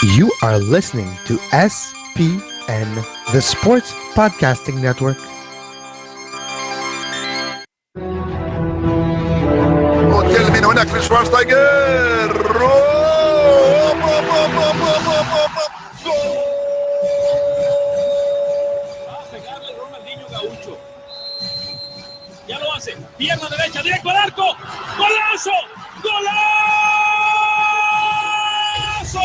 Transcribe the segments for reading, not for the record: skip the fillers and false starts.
You are listening to SPN, the Sports Podcasting Network. وتكلم من هناك في شوارزنيجر Ya lo hace, pierna derecha, directo al arco, golazo, golazo, golazo,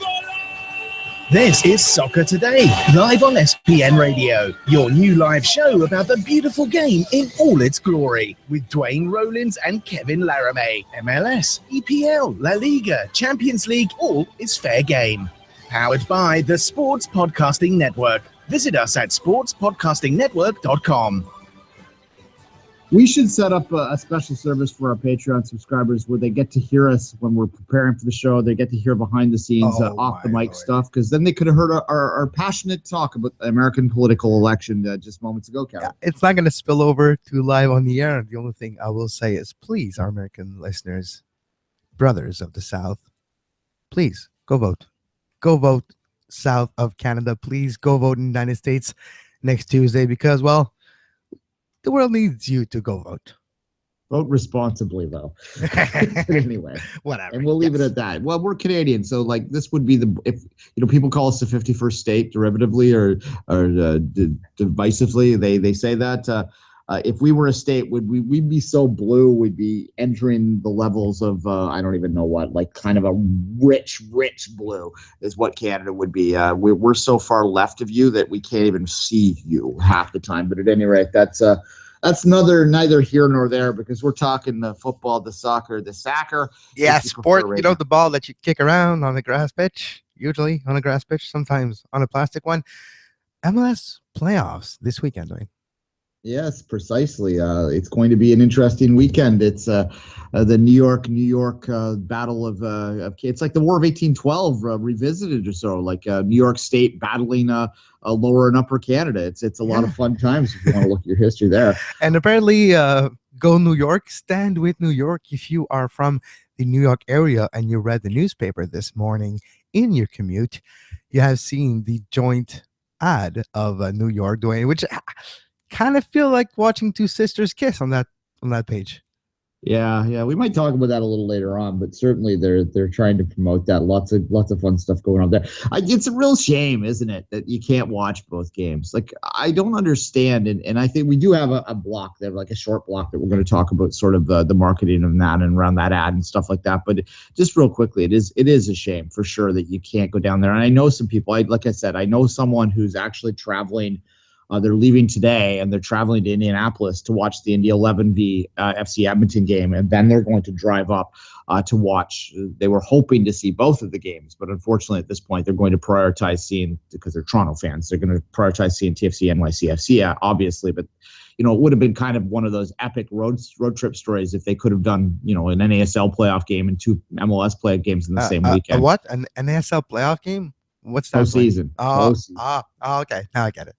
golazo. This is Soccer Today, live on SPN Radio, your new live show about the beautiful game in all its glory, with Duane, Rollins and Kevin Laramee. MLS, EPL, La Liga, Champions League, all is fair game. Powered by the Sports Podcasting Network. Visit us at sportspodcastingnetwork.com. We should set up a special service for our Patreon subscribers where they get to hear us when we're preparing for the show. They get to hear behind the scenes, off the mic stuff, because then they could have heard our passionate talk about the American political election just moments ago, Kevin. Yeah, it's not going to spill over to live on the air. The only thing I will say is, please, our American listeners, brothers of the South, please go vote. Go vote south of Canada. Please go vote in the United States next Tuesday because, well, the world needs you to go vote. Vote responsibly, though. Anyway, whatever. And we'll leave it at that. Well, we're Canadian, so like this would be if people call us the 51st state derivatively or divisively. They say that. If we were a state, we'd be so blue, we'd be entering the levels of I don't even know what, like kind of a rich blue is what Canada would be. We're so far left of you that we can't even see you half the time. But at any rate, that's neither here nor there because we're talking the football, the soccer, the sacker. Yeah, sport. You know, the ball that you kick around on a grass pitch, usually on a grass pitch, sometimes on a plastic one. MLS playoffs this weekend, right? Yes, precisely. It's going to be an interesting weekend. It's the New York battle of it's like the War of 1812 revisited or so, like New York State battling lower and upper Canada. It's a lot of fun times if you want to look at your history there. And apparently, go New York, stand with New York. If you are from the New York area and you read the newspaper this morning in your commute, you have seen the joint ad of New York doing, which kind of feel like watching two sisters kiss on that page. Yeah, we might talk about that a little later on, but certainly they're trying to promote that. Lots of fun stuff going on there. It's a real shame, isn't it, that you can't watch both games? Like I don't understand, and I think we do have a block there, like a short block that we're going to talk about, sort of the marketing of that and around that ad and stuff like that. But just real quickly, it is a shame for sure that you can't go down there. And I know some people. Like I said, I know someone who's actually traveling. They're leaving today, and they're traveling to Indianapolis to watch the Indy 11 v FC Edmonton game, and then they're going to drive up to watch. They were hoping to see both of the games, but unfortunately at this point, they're going to prioritize seeing, because they're Toronto fans, they're going to prioritize seeing TFC NYCFC, obviously. But it would have been kind of one of those epic road trip stories if they could have done, an NASL playoff game and two MLS playoff games in the same weekend. What? An NASL playoff game? What's that? Postseason. Okay. Now I get it.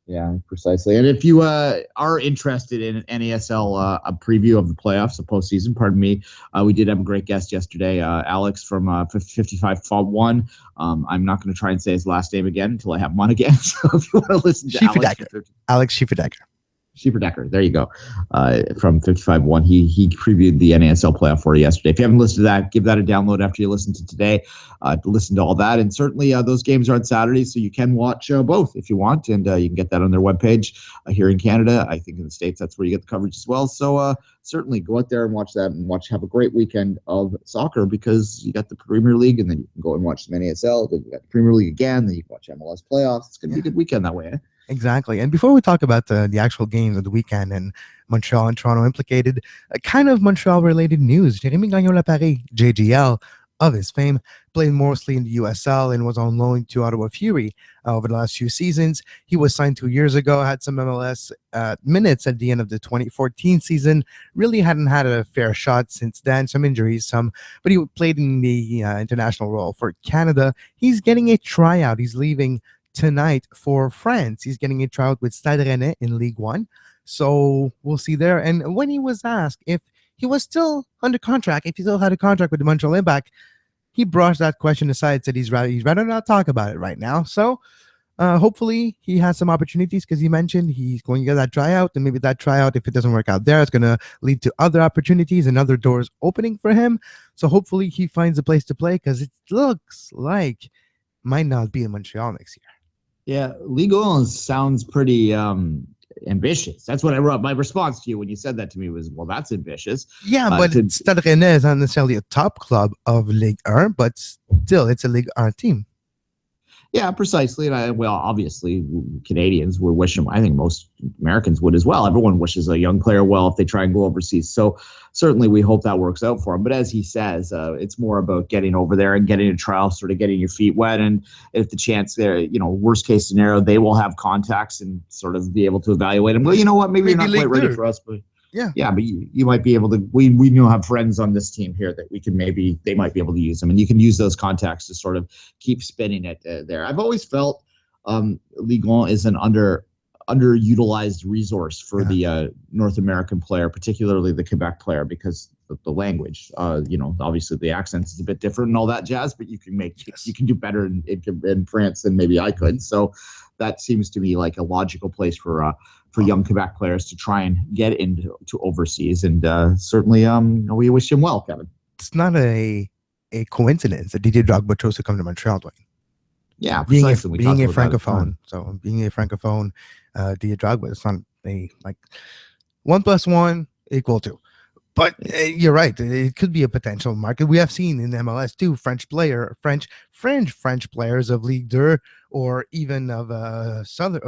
Yeah, precisely. And if you are interested in an NASL a preview of the playoffs, the postseason, pardon me, we did have a great guest yesterday, Alex from 55-1. I'm not going to try and say his last name again until I have him on again. So if you want to listen to Alex Schieferdecker, there you go. From 55-1, he previewed the NASL playoff for you yesterday. If you haven't listened to that, give that a download after you listen to today to listen to all that. And certainly those games are on Saturday, so you can watch both if you want, and you can get that on their webpage here in Canada. I think in the States, that's where you get the coverage as well. So certainly go out there and watch that and have a great weekend of soccer, because you got the Premier League, and then you can go and watch the NASL, then you got the Premier League again, then you can watch MLS playoffs. It's going to be a good weekend that way, eh? Exactly. And before we talk about the actual games of the weekend and Montreal and Toronto implicated, kind of Montreal-related news. Jérémy Gagnon-Laparé, JGL, of his fame, played mostly in the USL and was on loan to Ottawa Fury over the last few seasons. He was signed 2 years ago, had some MLS minutes at the end of the 2014 season, really hadn't had a fair shot since then, some injuries, but he played in the international role for Canada. He's getting a tryout. He's leaving tonight for France. He's getting a tryout with Stade Rennais in Ligue 1. So we'll see there. And when he was asked if he was still under contract, if he still had a contract with the Montreal Impact, he brushed that question aside, said he'd rather not talk about it right now. So hopefully he has some opportunities, because he mentioned he's going to get that tryout, and maybe that tryout, if it doesn't work out there, it's going to lead to other opportunities and other doors opening for him. So hopefully he finds a place to play, because it looks like might not be in Montreal next year. Yeah, Ligue sounds pretty ambitious. That's what I wrote. My response to you when you said that to me was, well, that's ambitious. Yeah, but Stade Rennais is not necessarily a top club of Ligue 1, but still, it's a Ligue 1 team. Yeah, precisely. And obviously, Canadians would wish him. I think most Americans would as well. Everyone wishes a young player well if they try and go overseas. So certainly we hope that works out for him. But as he says, it's more about getting over there and getting a trial, sort of getting your feet wet. And if the chance there, worst case scenario, they will have contacts and sort of be able to evaluate him. Well, you know what? Maybe you're not quite ready for us, but yeah, but you might be able to. We have friends on this team here that we can they might be able to use them, and you can use those contacts to sort of keep spinning it there. I've always felt Ligue 1 is an underutilized resource for the North American player, particularly the Quebec player, because of the language. Obviously the accent is a bit different and all that jazz, but you can do better in France than maybe I could. So that seems to me like a logical place for young Quebec players to try and get into overseas. And certainly we wish him well, Kevin. It's not a coincidence that Didier Drogba chose to come to Montreal, Dwayne. Yeah, being a francophone. So being a francophone, Didier Drogba, it's not a 1 + 1 = 2. But you're right. It could be a potential market. We have seen in MLS too, French players of Ligue 2 or even of southern,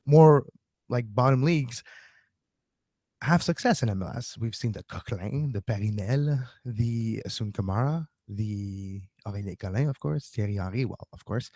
more like bottom leagues have success in MLS. We've seen the Coquelin, the Parinel, the Sun Kamara, the Aurélien Collin, of course, Thierry Henry, well, of course,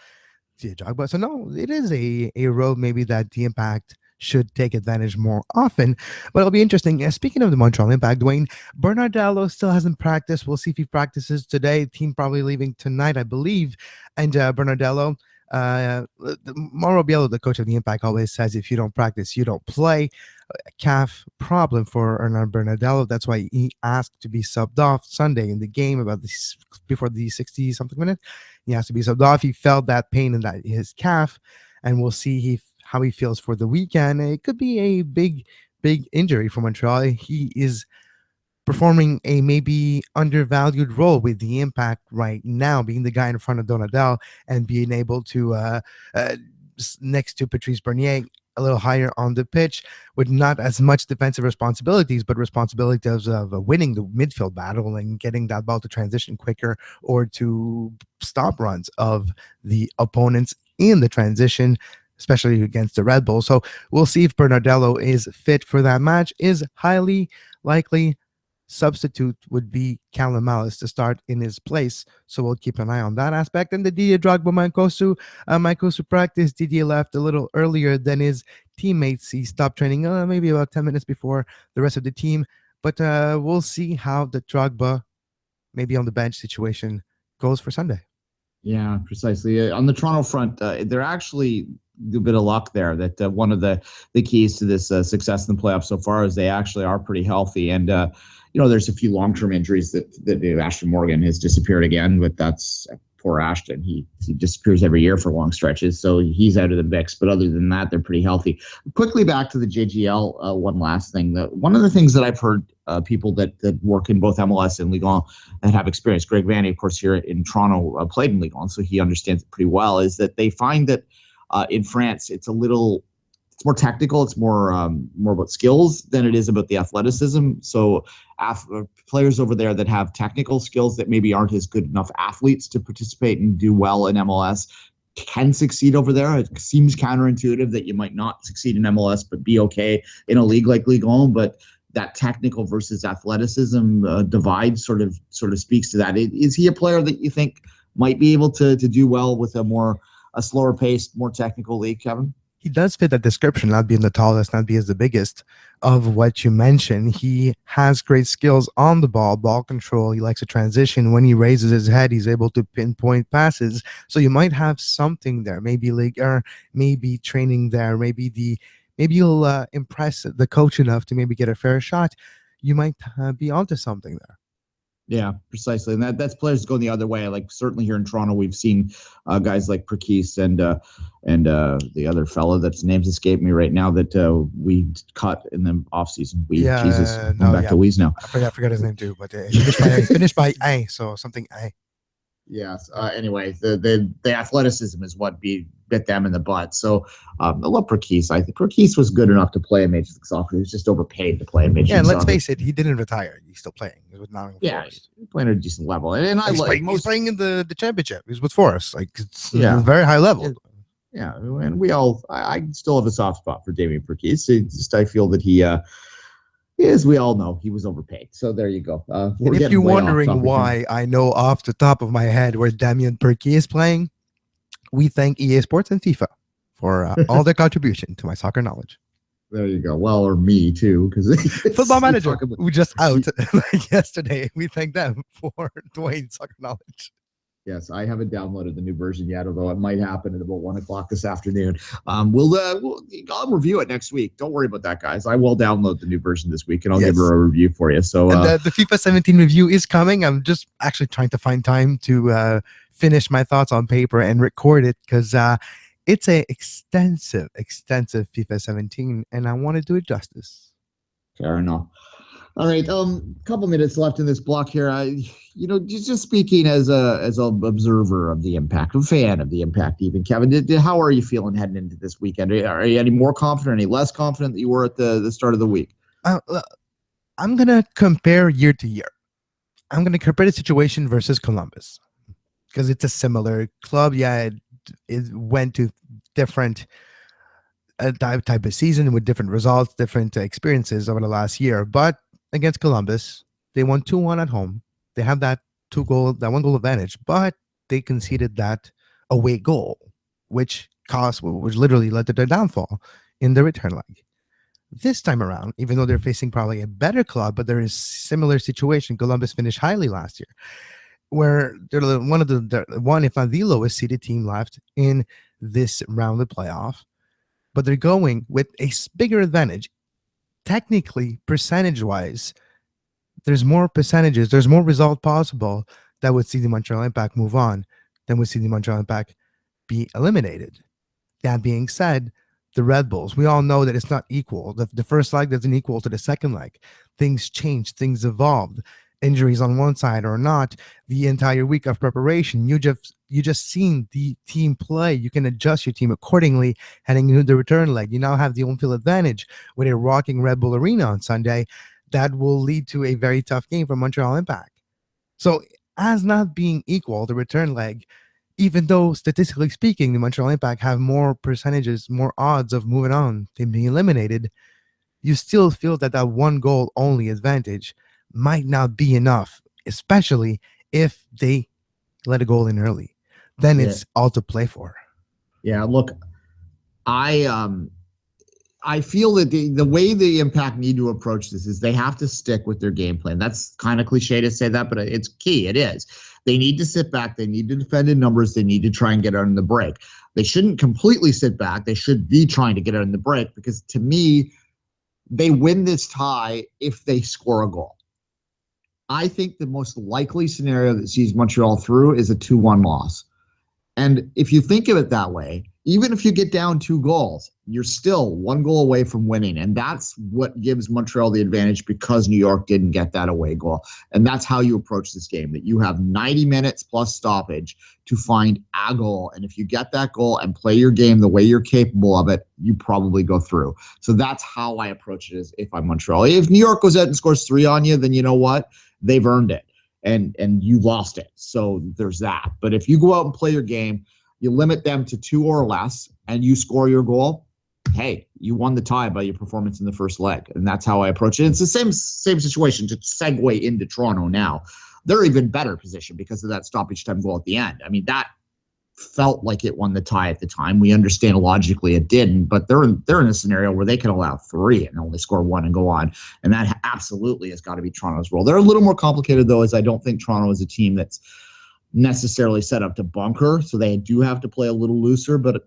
Didier Drogba. So no, it is a road maybe that the Impact should take advantage more often, but it'll be interesting. Speaking of the Montreal Impact, Duane, Bernardello still hasn't practiced. We'll see if he practices today. Team probably leaving tonight, I believe. And Bernardello, Mauro Biello, the coach of the Impact, always says if you don't practice, you don't play. A calf problem for Hernan Bernardello. That's why he asked to be subbed off Sunday in the game before the 60-something minute. He has to be subbed off. He felt that pain in his calf, and we'll see how he feels for the weekend. It could be a big injury for Montreal. He is performing a maybe undervalued role with the Impact right now, being the guy in front of Donadel and being able to next to Patrice Bernier, a little higher on the pitch with not as much defensive responsibilities, but responsibilities of winning the midfield battle and getting that ball to transition quicker or to stop runs of the opponents in the transition, especially against the Red Bull. So we'll see if Bernardello is fit for that match. Is highly likely. Substitute would be Callum Malice to start in his place. So we'll keep an eye on that aspect. And the Didier Drogba Mancosu practice, Didier left a little earlier than his teammates. He stopped training maybe about 10 minutes before the rest of the team. But we'll see how the Drogba, maybe on the bench situation, goes for Sunday. Yeah, precisely. On the Toronto front, they're actually a bit of luck there that one of the keys to this success in the playoffs so far is they actually are pretty healthy. And, there's a few long-term injuries that Ashton Morgan has disappeared again, but that's poor Ashton. He disappears every year for long stretches, so he's out of the mix. But other than that, they're pretty healthy. Quickly back to the JGL, one last thing. One of the things that I've heard people that work in both MLS and Ligue 1 and have experience, Greg Vanny, of course, here in Toronto, played in Ligue 1, so he understands it pretty well, is that they find that in France, it's more technical. It's more about skills than it is about the athleticism. So players over there that have technical skills that maybe aren't as good enough athletes to participate and do well in MLS can succeed over there. It seems counterintuitive that you might not succeed in MLS but be okay in a league like Ligue 1, but that technical versus athleticism divide sort of speaks to that. Is he a player that you think might be able to do well with a slower paced, more technical league, Kevin? He does fit that description, not being the tallest, not being the biggest of what you mentioned. He has great skills on the ball control. He likes to transition. When he raises his head, he's able to pinpoint passes. So you might have something there, maybe Ligue 1, maybe training there, maybe the maybe you'll impress the coach enough to maybe get a fair shot. You might be onto something there. Yeah, precisely. And that's players going the other way. Like certainly here in Toronto, we've seen guys like Perkis and the other fellow that's names escape me right now that we cut in the offseason. Back to Wees now. I forgot his name too, but finished by A, so something A. Yes. Anyway, the athleticism is what bit them in the butt. So I love Perkis. I think Perkis was good enough to play in Major League Soccer. He was just overpaid to play in Major League Soccer. Yeah, and let's face it, he didn't retire. He's still playing. He was not he's playing at a decent level. And he's playing in the championship. He's with Forest. Like it's very high level. Yeah, and I still have a soft spot for Damien Perkis. I feel that he as we all know, he was overpaid. So there you go. And if you're wondering why I know off the top of my head where Damien Perkis is playing, we thank EA Sports and FIFA for all their contribution to my soccer knowledge. There you go. Well, or me too, because Football Manager, who just out yesterday. We thank them for Duane's soccer knowledge. Yes, I haven't downloaded the new version yet, although it might happen at about 1:00 this afternoon. I'll review it next week. Don't worry about that, guys. I will download the new version this week, and I'll give her a review for you. So the FIFA 17 review is coming. I'm just actually trying to find time to finish my thoughts on paper and record it because it's a extensive FIFA 17, and I want to do it justice. Fair enough. All right, couple minutes left in this block here. Just speaking as an observer of the Impact, a fan of the Impact, even Kevin. How are you feeling heading into this weekend? Are you any more confident, any less confident that you were at the start of the week? I'm gonna compare year to year. I'm gonna compare the situation versus Columbus because it's a similar club. Yeah, it went to different type of season with different results, different experiences over the last year, but against Columbus, they won 2-1 at home. They have that one goal advantage, but they conceded that away goal, which literally led to their downfall in the return leg. This time around, even though they're facing probably a better club, but there is similar situation. Columbus finished highly last year, where they're one, if not the lowest seeded team left in this round of playoff, but they're going with a bigger advantage. Technically, percentage-wise, there's more percentages, there's more result possible that would see the Montreal Impact move on than would see the Montreal Impact be eliminated. That being said, the Red Bulls, we all know that it's not equal. The first leg doesn't equal to the second leg. Things change, things evolved. Injuries on one side or not, the entire week of preparation, you just seen the team play. You can adjust your team accordingly heading into the return leg. You now have the home field advantage with a rocking Red Bull Arena on Sunday. That will lead to a very tough game for Montreal Impact. So as not being equal, the return leg, even though statistically speaking, the Montreal Impact have more percentages, more odds of moving on than being eliminated, you still feel that one goal only advantage might not be enough, especially if they let a goal in early. Then it's all to play for. Yeah, look, I feel that the way the Impact need to approach this is they have to stick with their game plan. That's kind of cliche to say that, but it's key. It is. They need to sit back. They need to defend in numbers. They need to try and get out in the break. They shouldn't completely sit back. They should be trying to get out in the break because, to me, they win this tie if they score a goal. I think the most likely scenario that sees Montreal through is a 2-1 loss. And if you think of it that way, even if you get down 2 goals, you're still 1 goal away from winning. And that's what gives Montreal the advantage because New York didn't get that away goal. And that's how you approach this game, that you have 90 minutes plus stoppage to find a goal. And if you get that goal and play your game the way you're capable of it, you probably go through. So that's how I approach it if I'm Montreal. If New York goes out and scores 3 on you, then you know what? They've earned it. And you lost it. So there's that. But if you go out and play your game, you limit them to 2 or less, and you score your goal, hey, you won the tie by your performance in the first leg. And that's how I approach it. It's the same situation to segue into Toronto now. They're even better position because of that stoppage time goal at the end. I mean, that felt like it won the tie at the time. We understand logically it didn't, but they're in a scenario where they can allow 3 and only score 1 and go on. And that absolutely has got to be Toronto's role. They're a little more complicated, though, as I don't think Toronto is a team that's necessarily set up to bunker. So they do have to play a little looser. But,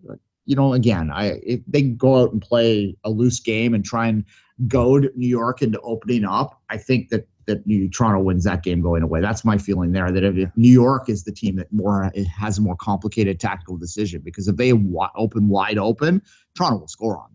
again, if they go out and play a loose game and try and goad New York into opening up, I think that Toronto wins that game going away. That's my feeling there, that if New York is the team that has a more complicated tactical decision, because if they open wide open, Toronto will score on them.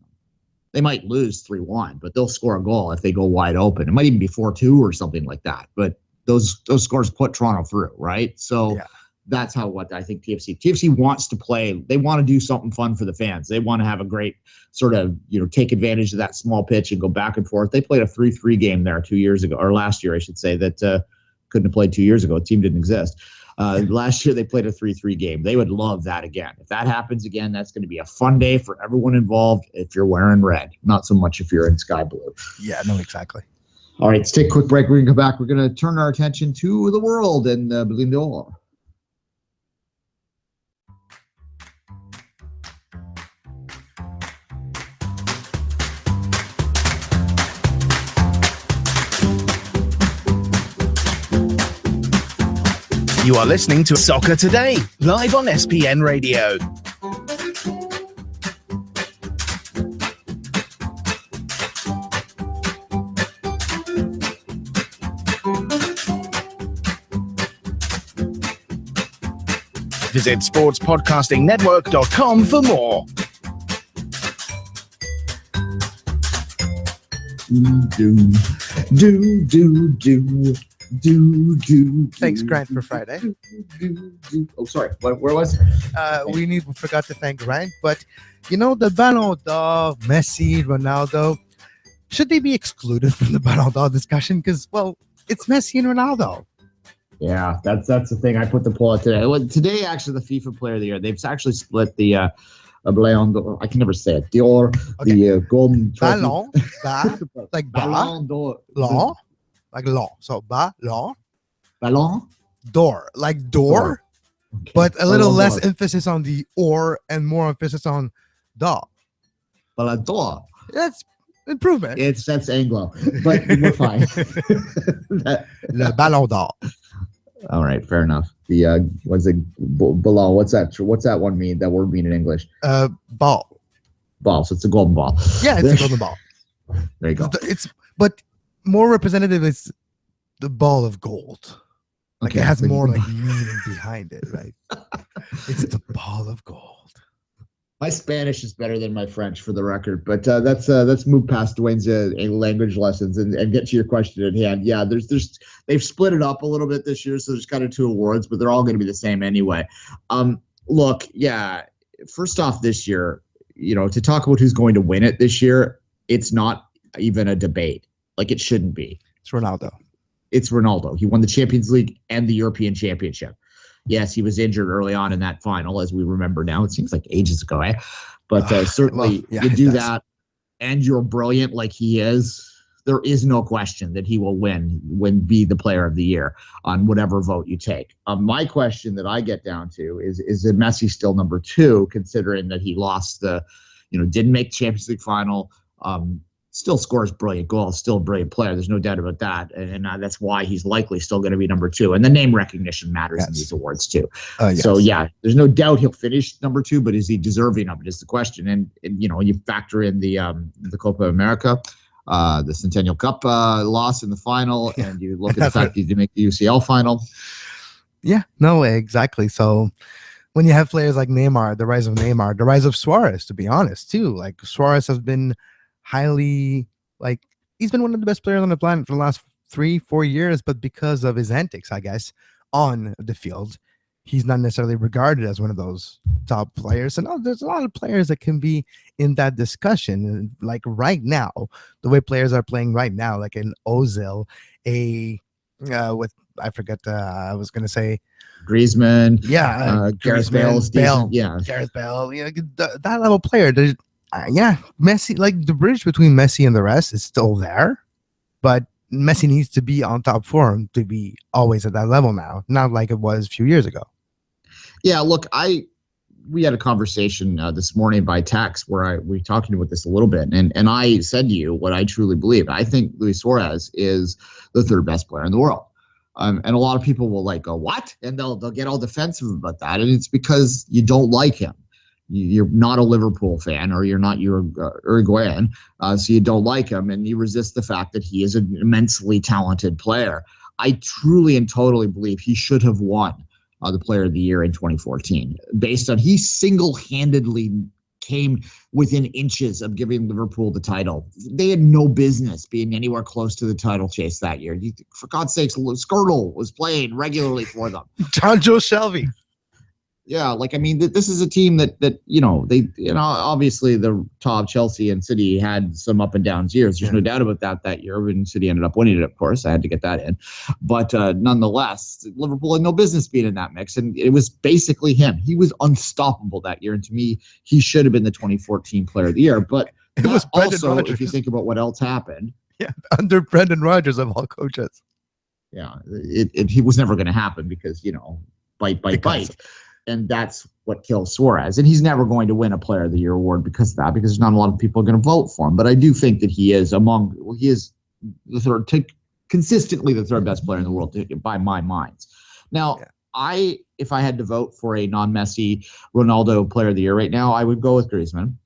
They might lose 3-1, but they'll score a goal if they go wide open. It might even be 4-2 or something like that. But those scores put Toronto through, right? So that's what I think TFC wants to play. They want to do something fun for the fans. They want to have a great sort of, take advantage of that small pitch and go back and forth. They played a 3-3 game there 2 years ago, or last year, I should say, that couldn't have played 2 years ago. The team didn't exist. Last year, they played a 3-3 game. They would love that again. If that happens again, that's going to be a fun day for everyone involved if you're wearing red, not so much if you're in sky blue. Yeah, no, exactly. All right, let's take a quick break. We're going to come back. We're going to turn our attention to the world and Berlin d'Or. You are listening to Soccer Today, live on SPN Radio. Visit sportspodcastingnetwork.com for more. Thanks, Grant, for Friday. Oh, sorry. Where was it? We forgot to thank Grant, but the Ballon d'Or, Messi, Ronaldo, should they be excluded from the Ballon d'Or discussion? Because, it's Messi and Ronaldo. Yeah, that's the thing. I put the poll out today. Today, actually, the FIFA Player of the Year, they've actually split the Ballon d'Or. I can never say it. Dior, the golden trophy. Ballon, like Ballon d'Or. Law, like law. So Ballon d'Or, like door, okay. But a little Ballon less d'Or. emphasis on the or and more emphasis on da. Ballon d'Or. That's improvement. That's Anglo, but we're fine. Le Ballon d'Or. All right, fair enough. The what's it? Ballon. What's that? What's that one mean? That word mean in English? Ball. Ball. So it's a golden ball. Yeah, it's a golden ball. There you go. But more representative is the ball of gold. Like, it has more meaning behind it, right? It's the ball of gold. My Spanish is better than my French, for the record. But let's move past Duane's language lessons and get to your question at hand. Yeah, they've split it up a little bit this year, so there's kind of 2 awards, but they're all going to be the same anyway. Look, yeah. First off, this year, to talk about who's going to win it this year, it's not even a debate. Like, it shouldn't be. It's Ronaldo. It's Ronaldo. He won the Champions League and the European Championship. Yes, he was injured early on in that final, as we remember now. It seems like ages ago, eh? But certainly, you do that, and you're brilliant like he is. There is no question that he will be the Player of the Year on whatever vote you take. My question that I get down to is Messi still number 2, considering that he lost didn't make Champions League final. Still scores brilliant goals, still a brilliant player. There's no doubt about that. And that's why he's likely still going to be number 2. And the name recognition matters in these awards too. Yes. So, yeah, there's no doubt he'll finish number 2, but is he deserving of it is the question. And you factor in the Copa America, the Centennial Cup loss in the final, and you look at the fact that he didn't make the UCL final. Yeah, no, exactly. So when you have players like Neymar, the rise of Neymar, the rise of Suarez, to be honest, too. Like, Suarez has been highly, he's been one of the best players on the planet for the last 3-4 years, but because of his antics, I guess, on the field, he's not necessarily regarded as one of those top players. And there's a lot of players that can be in that discussion. Like, right now, the way players are playing right now, like an Ozil, I was going to say Griezmann. Yeah. Gareth Bale. Yeah. Gareth Bale. That level player. Messi, like, the bridge between Messi and the rest is still there, but Messi needs to be on top form to be always at that level now, not like it was a few years ago. Yeah, look, we had a conversation this morning by text where we talked about this a little bit, and I said to you what I truly believe. I think Luis Suarez is the 3rd best player in the world. And a lot of people will go, what? And they'll get all defensive about that, and it's because you don't like him. you're not a Liverpool fan, or you're not Uruguayan, so you don't like him, and you resist the fact that he is an immensely talented player. I truly and totally believe he should have won the Player of the Year in 2014, based on he single-handedly came within inches of giving Liverpool the title. They had no business being anywhere close to the title chase that year. For God's sakes, Skirtle was playing regularly for them. John Joe Shelby. Yeah, like, I mean, this is a team that obviously the top Chelsea and City had some up and downs years. There's no doubt about that year when City ended up winning it, of course. I had to get that in. But nonetheless, Liverpool had no business being in that mix, and it was basically him. He was unstoppable that year, and to me, he should have been the 2014 Player of the Year. But it was also, Rodgers. If you think about what else happened. Yeah, under Brendan Rodgers of all coaches. Yeah, he was never going to happen because, bite. And that's what kills Suarez. And he's never going to win a Player of the Year award because of that, because there's not a lot of people going to vote for him. But I do think that he is the third, consistently the third best player in the world by my minds. Now, if I had to vote for a non-Messi Ronaldo Player of the Year right now, I would go with Griezmann.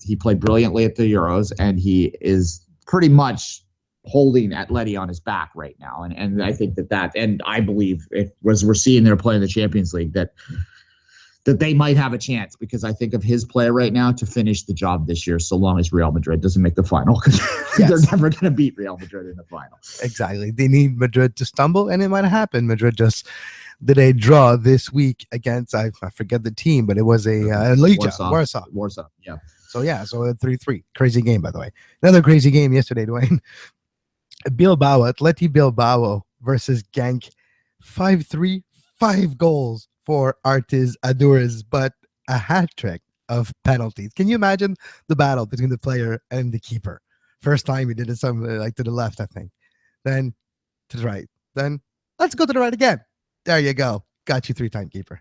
He played brilliantly at the Euros, and he is pretty much holding Atleti on his back right now. And I think that and I believe as we're seeing they're playing the Champions League, that they might have a chance, because I think of his play right now to finish the job this year, so long as Real Madrid doesn't make the final, because they're never going to beat Real Madrid in the final. Exactly. They need Madrid to stumble, and it might happen. Madrid just did a draw this week against, I forget the team, but it was a Liga, Warsaw. Yeah. So a 3-3. Crazy game, by the way. Another crazy game yesterday, Duane. Atleti Bilbao versus Genk, 5-3, 5 goals for Artis Aduriz, but a hat trick of penalties. Can you imagine the battle between the player and the keeper? First time he did it something like to the left, I think. Then to the right. Then let's go to the right again. There you go. Got you 3-time keeper.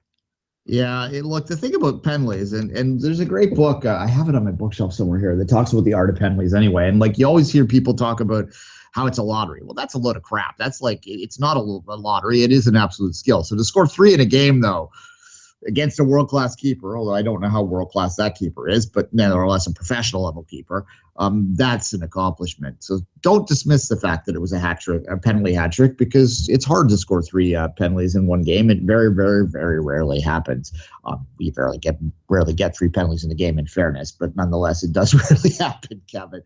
Yeah, look, the thing about penalties, and there's a great book, I have it on my bookshelf somewhere here, that talks about the art of penalties anyway. And like, you always hear people talk about how it's a lottery. Well, that's a load of crap. That's like, it's not a lottery. It is an absolute skill. So to score 3 in a game, though, against a world-class keeper, although I don't know how world-class that keeper is, but nevertheless a professional level keeper, that's an accomplishment. So don't dismiss the fact that it was a penalty hat trick, because it's hard to score 3 penalties in one game. It very, very, very rarely happens. We rarely get 3 penalties in a game, in fairness, but nonetheless, it does rarely happen, Kevin.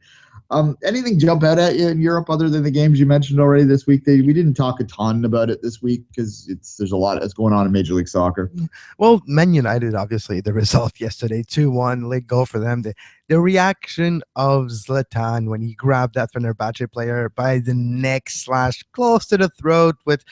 Anything jump out at you in Europe other than the games you mentioned already this week? We didn't talk a ton about it this week because there's a lot that's going on in Major League Soccer. Well, Man United, obviously, the result yesterday, 2-1, late goal for them. The reaction of Zlatan when he grabbed that Fenerbahce player by the neck / close to the throat, with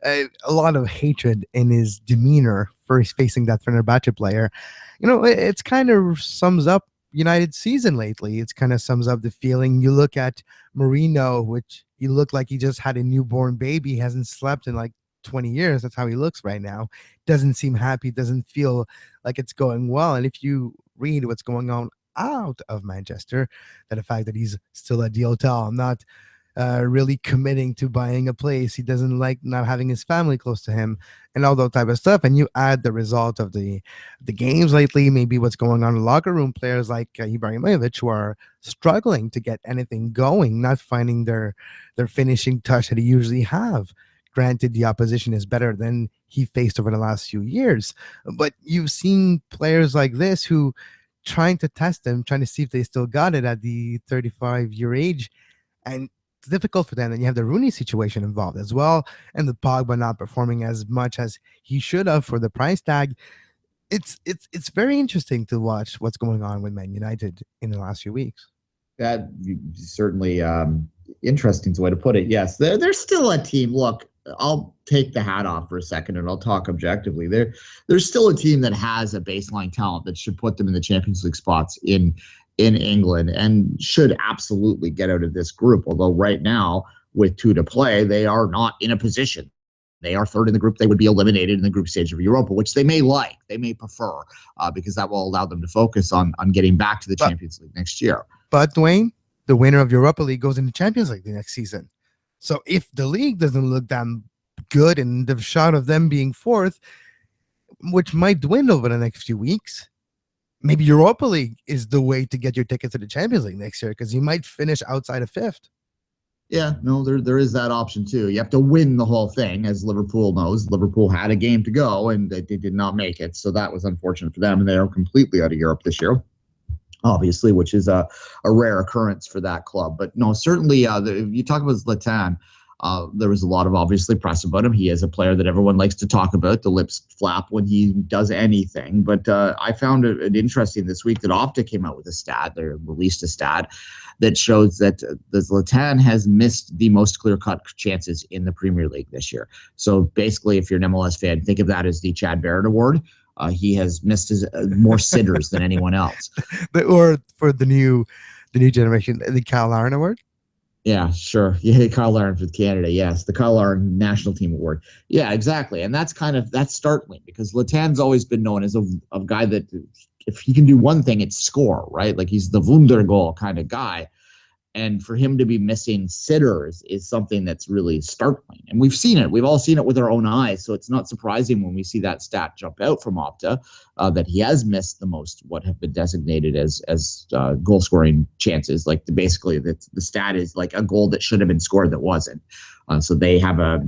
a lot of hatred in his demeanor for facing that Fenerbahce player. It's kind of sums up United season lately. It kind of sums up the feeling. You look at Mourinho, which he looked like he just had a newborn baby. He hasn't slept in like 20 years. That's how he looks right now. Doesn't seem happy, doesn't feel like it's going well. And if you read what's going on out of Manchester, that the fact that he's still at the hotel, not really committing to buying a place, he doesn't like not having his family close to him, and all that type of stuff. And you add the result of the games lately, maybe what's going on in the locker room, players like Ibrahimovic, who are struggling to get anything going, not finding their finishing touch that he usually have. Granted, the opposition is better than he faced over the last few years, but you've seen players like this who trying to test them, trying to see if they still got it at the 35-year age, and it's difficult for them. And you have the Rooney situation involved as well, and the Pogba not performing as much as he should have for the price tag. It's very interesting to watch what's going on with Man United in the last few weeks. That certainly interesting is the way to put it. Yes, they're still a team. Look, I'll take the hat off for a second and I'll talk objectively. There's still a team that has a baseline talent that should put them in the Champions League spots in England, and should absolutely get out of this group. Although right now, with 2 to play, they are not in a position. They are third in the group. They would be eliminated in the group stage of Europa, which they may prefer, because that will allow them to focus on getting back to the Champions League next year. But Duane, the winner of Europa League goes into Champions League the next season. So if the league doesn't look that good, and the shot of them being fourth, which might dwindle over the next few weeks, maybe Europa League is the way to get your ticket to the Champions League next year, because you might finish outside of fifth. Yeah, no, there is that option too. You have to win the whole thing, as Liverpool knows. Liverpool had a game to go, and they did not make it, so that was unfortunate for them, and they are completely out of Europe this year, obviously, which is a rare occurrence for that club. But no, certainly, you talk about Zlatan. There was a lot of obviously press about him. He is a player that everyone likes to talk about. The lips flap when he does anything. But I found it interesting this week that Opta came out with a stat. They released a stat that shows that the Zlatan has missed the most clear-cut chances in the Premier League this year. So basically, if you're an MLS fan, think of that as the Chad Barrett Award. He has missed more sitters than anyone else. Or for the new generation, the Kyle Larin Award. Yeah, sure. Yeah, Kyle Larin for Canada. Yes, the Kyle Larin National Team Award. Yeah, exactly. And that's startling, because Latan's always been known as a guy that if he can do one thing, it's score, right? Like he's the Wundergoal kind of guy. And for him to be missing sitters is something that's really startling. And we've seen it. We've all seen it with our own eyes. So it's not surprising when we see that stat jump out from Opta that he has missed the most what have been designated as goal scoring chances. Like basically the stat is like a goal that should have been scored that wasn't. So they have a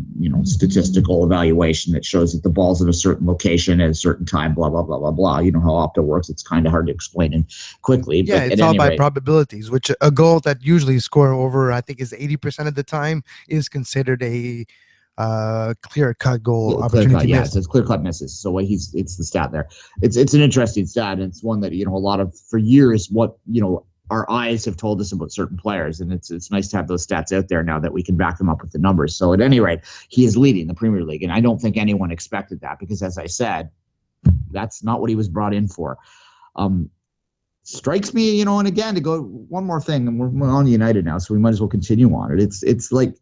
statistical evaluation that shows that the ball's in a certain location at a certain time, blah, blah, blah, blah, blah. You know how Opta works. It's kind of hard to explain and quickly. Yeah, but it's all by probabilities, which a goal that usually score over, I think, is 80% of the time is considered a clear-cut goal opportunity. Yeah, it's clear-cut misses. So it's the stat there. It's an interesting stat, and it's one that, a lot of, for years, our eyes have told us about certain players, and it's nice to have those stats out there now that we can back them up with the numbers. So at any rate, he is leading the Premier League, and I don't think anyone expected that, because as I said, that's not what he was brought in for. Strikes me, and again, to go one more thing, and we're on United now, so we might as well continue on it. It's like,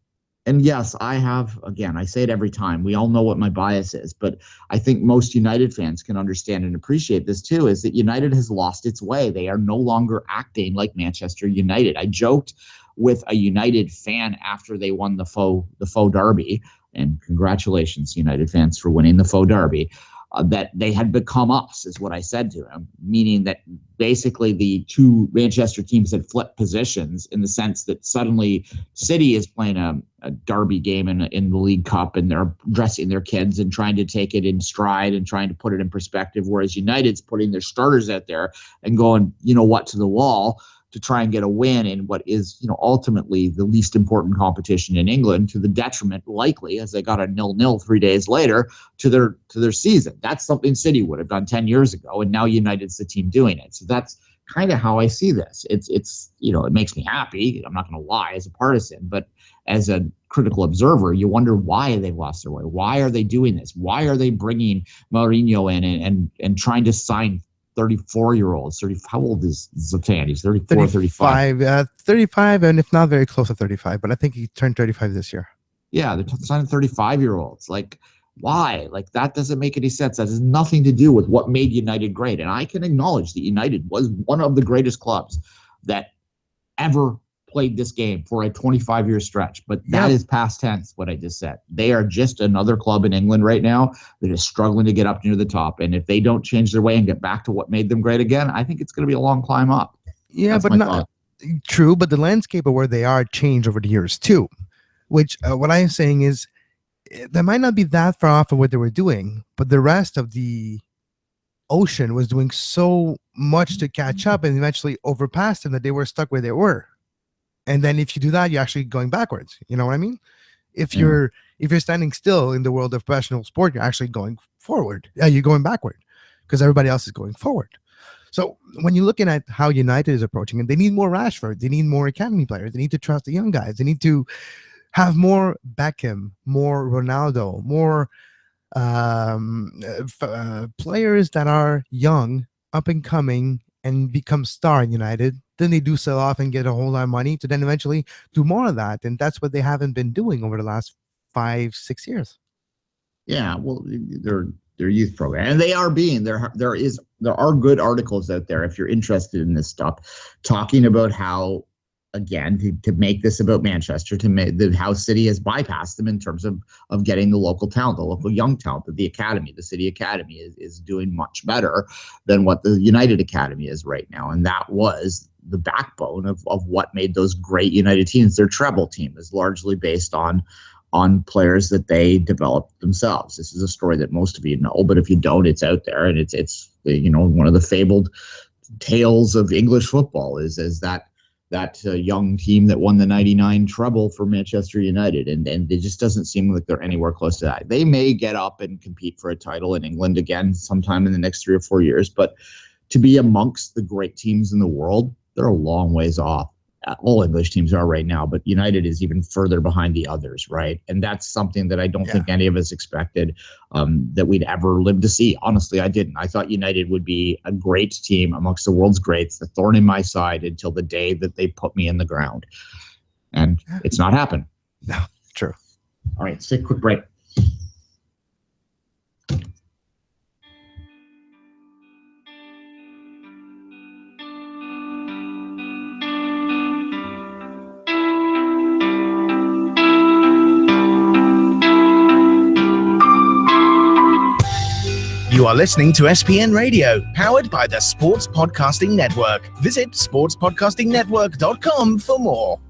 and yes, I say it every time, we all know what my bias is, but I think most United fans can understand and appreciate this too, is that United has lost its way. They are no longer acting like Manchester United. I joked with a United fan after they won the faux derby, and congratulations, United fans, for winning the faux derby. That they had become us, is what I said to him, meaning that basically the two Manchester teams had flipped positions, in the sense that suddenly City is playing a derby game in the League Cup, and they're dressing their kids and trying to take it in stride and trying to put it in perspective, whereas United's putting their starters out there and going, to the wall to try and get a win in what is, ultimately the least important competition in England, to the detriment, likely, as they got a 0-0 3 days later, to their season. That's something City would have done 10 years ago, and now United's the team doing it. So that's kind of how I see this. It's it makes me happy. I'm not going to lie as a partisan, but as a critical observer, you wonder why they've lost their way. Why are they doing this? Why are they bringing Mourinho in and trying to sign 34-year-olds? How old is Zlatan? He's 34, 35. 35, and if not very close to 35, but I think he turned 35 this year. Yeah, they're signing 35-year-olds. Like, why? Like, that doesn't make any sense. That has nothing to do with what made United great. And I can acknowledge that United was one of the greatest clubs that ever played this game for a 25-year stretch, but that is past tense, what I just said. They are just another club in England right now that is struggling to get up near the top, and if they don't change their way and get back to what made them great again, I think it's going to be a long climb up. Yeah, that's but not true, but the landscape of where they are changed over the years too, which what I'm saying is that might not be that far off of what they were doing, but the rest of the ocean was doing so much to catch up and eventually overpass them that they were stuck where they were. And then if you do that, you're actually going backwards. You know what I mean? If you're standing still in the world of professional sport, you're actually going forward. You're going backward because everybody else is going forward. So when you're looking at how United is approaching it, they need more Rashford. They need more academy players. They need to trust the young guys. They need to have more Beckham, more Ronaldo, more players that are young, up and coming, and become star in United. Then they do sell off and get a whole lot of money to then eventually do more of that. And that's what they haven't been doing over the last 5-6 years. Yeah, well, they're youth program, and they are being there are good articles out there if you're interested in this stuff, talking about how again, to make this about Manchester, to make how City has bypassed them in terms of getting the local talent, the local young talent, that the academy, the City Academy is doing much better than what the United Academy is right now. And that was the backbone of what made those great United teams. Their treble team is largely based on players that they developed themselves. This is a story that most of you know, but if you don't, it's out there, and it's one of the fabled tales of English football is that young team that won the 99 treble for Manchester United, and it just doesn't seem like they're anywhere close to that. They may get up and compete for a title in England again sometime in the next 3 or 4 years, but to be amongst the great teams in the world, they're a long ways off. All English teams are right now, but United is even further behind the others, right? And that's something that I don't think any of us expected that we'd ever live to see. Honestly, I didn't. I thought United would be a great team amongst the world's greats, the thorn in my side until the day that they put me in the ground. And it's not happened. No, true. All right, let's take a quick break. You are listening to SPN Radio, powered by the Sports Podcasting Network. Visit sportspodcastingnetwork.com for more.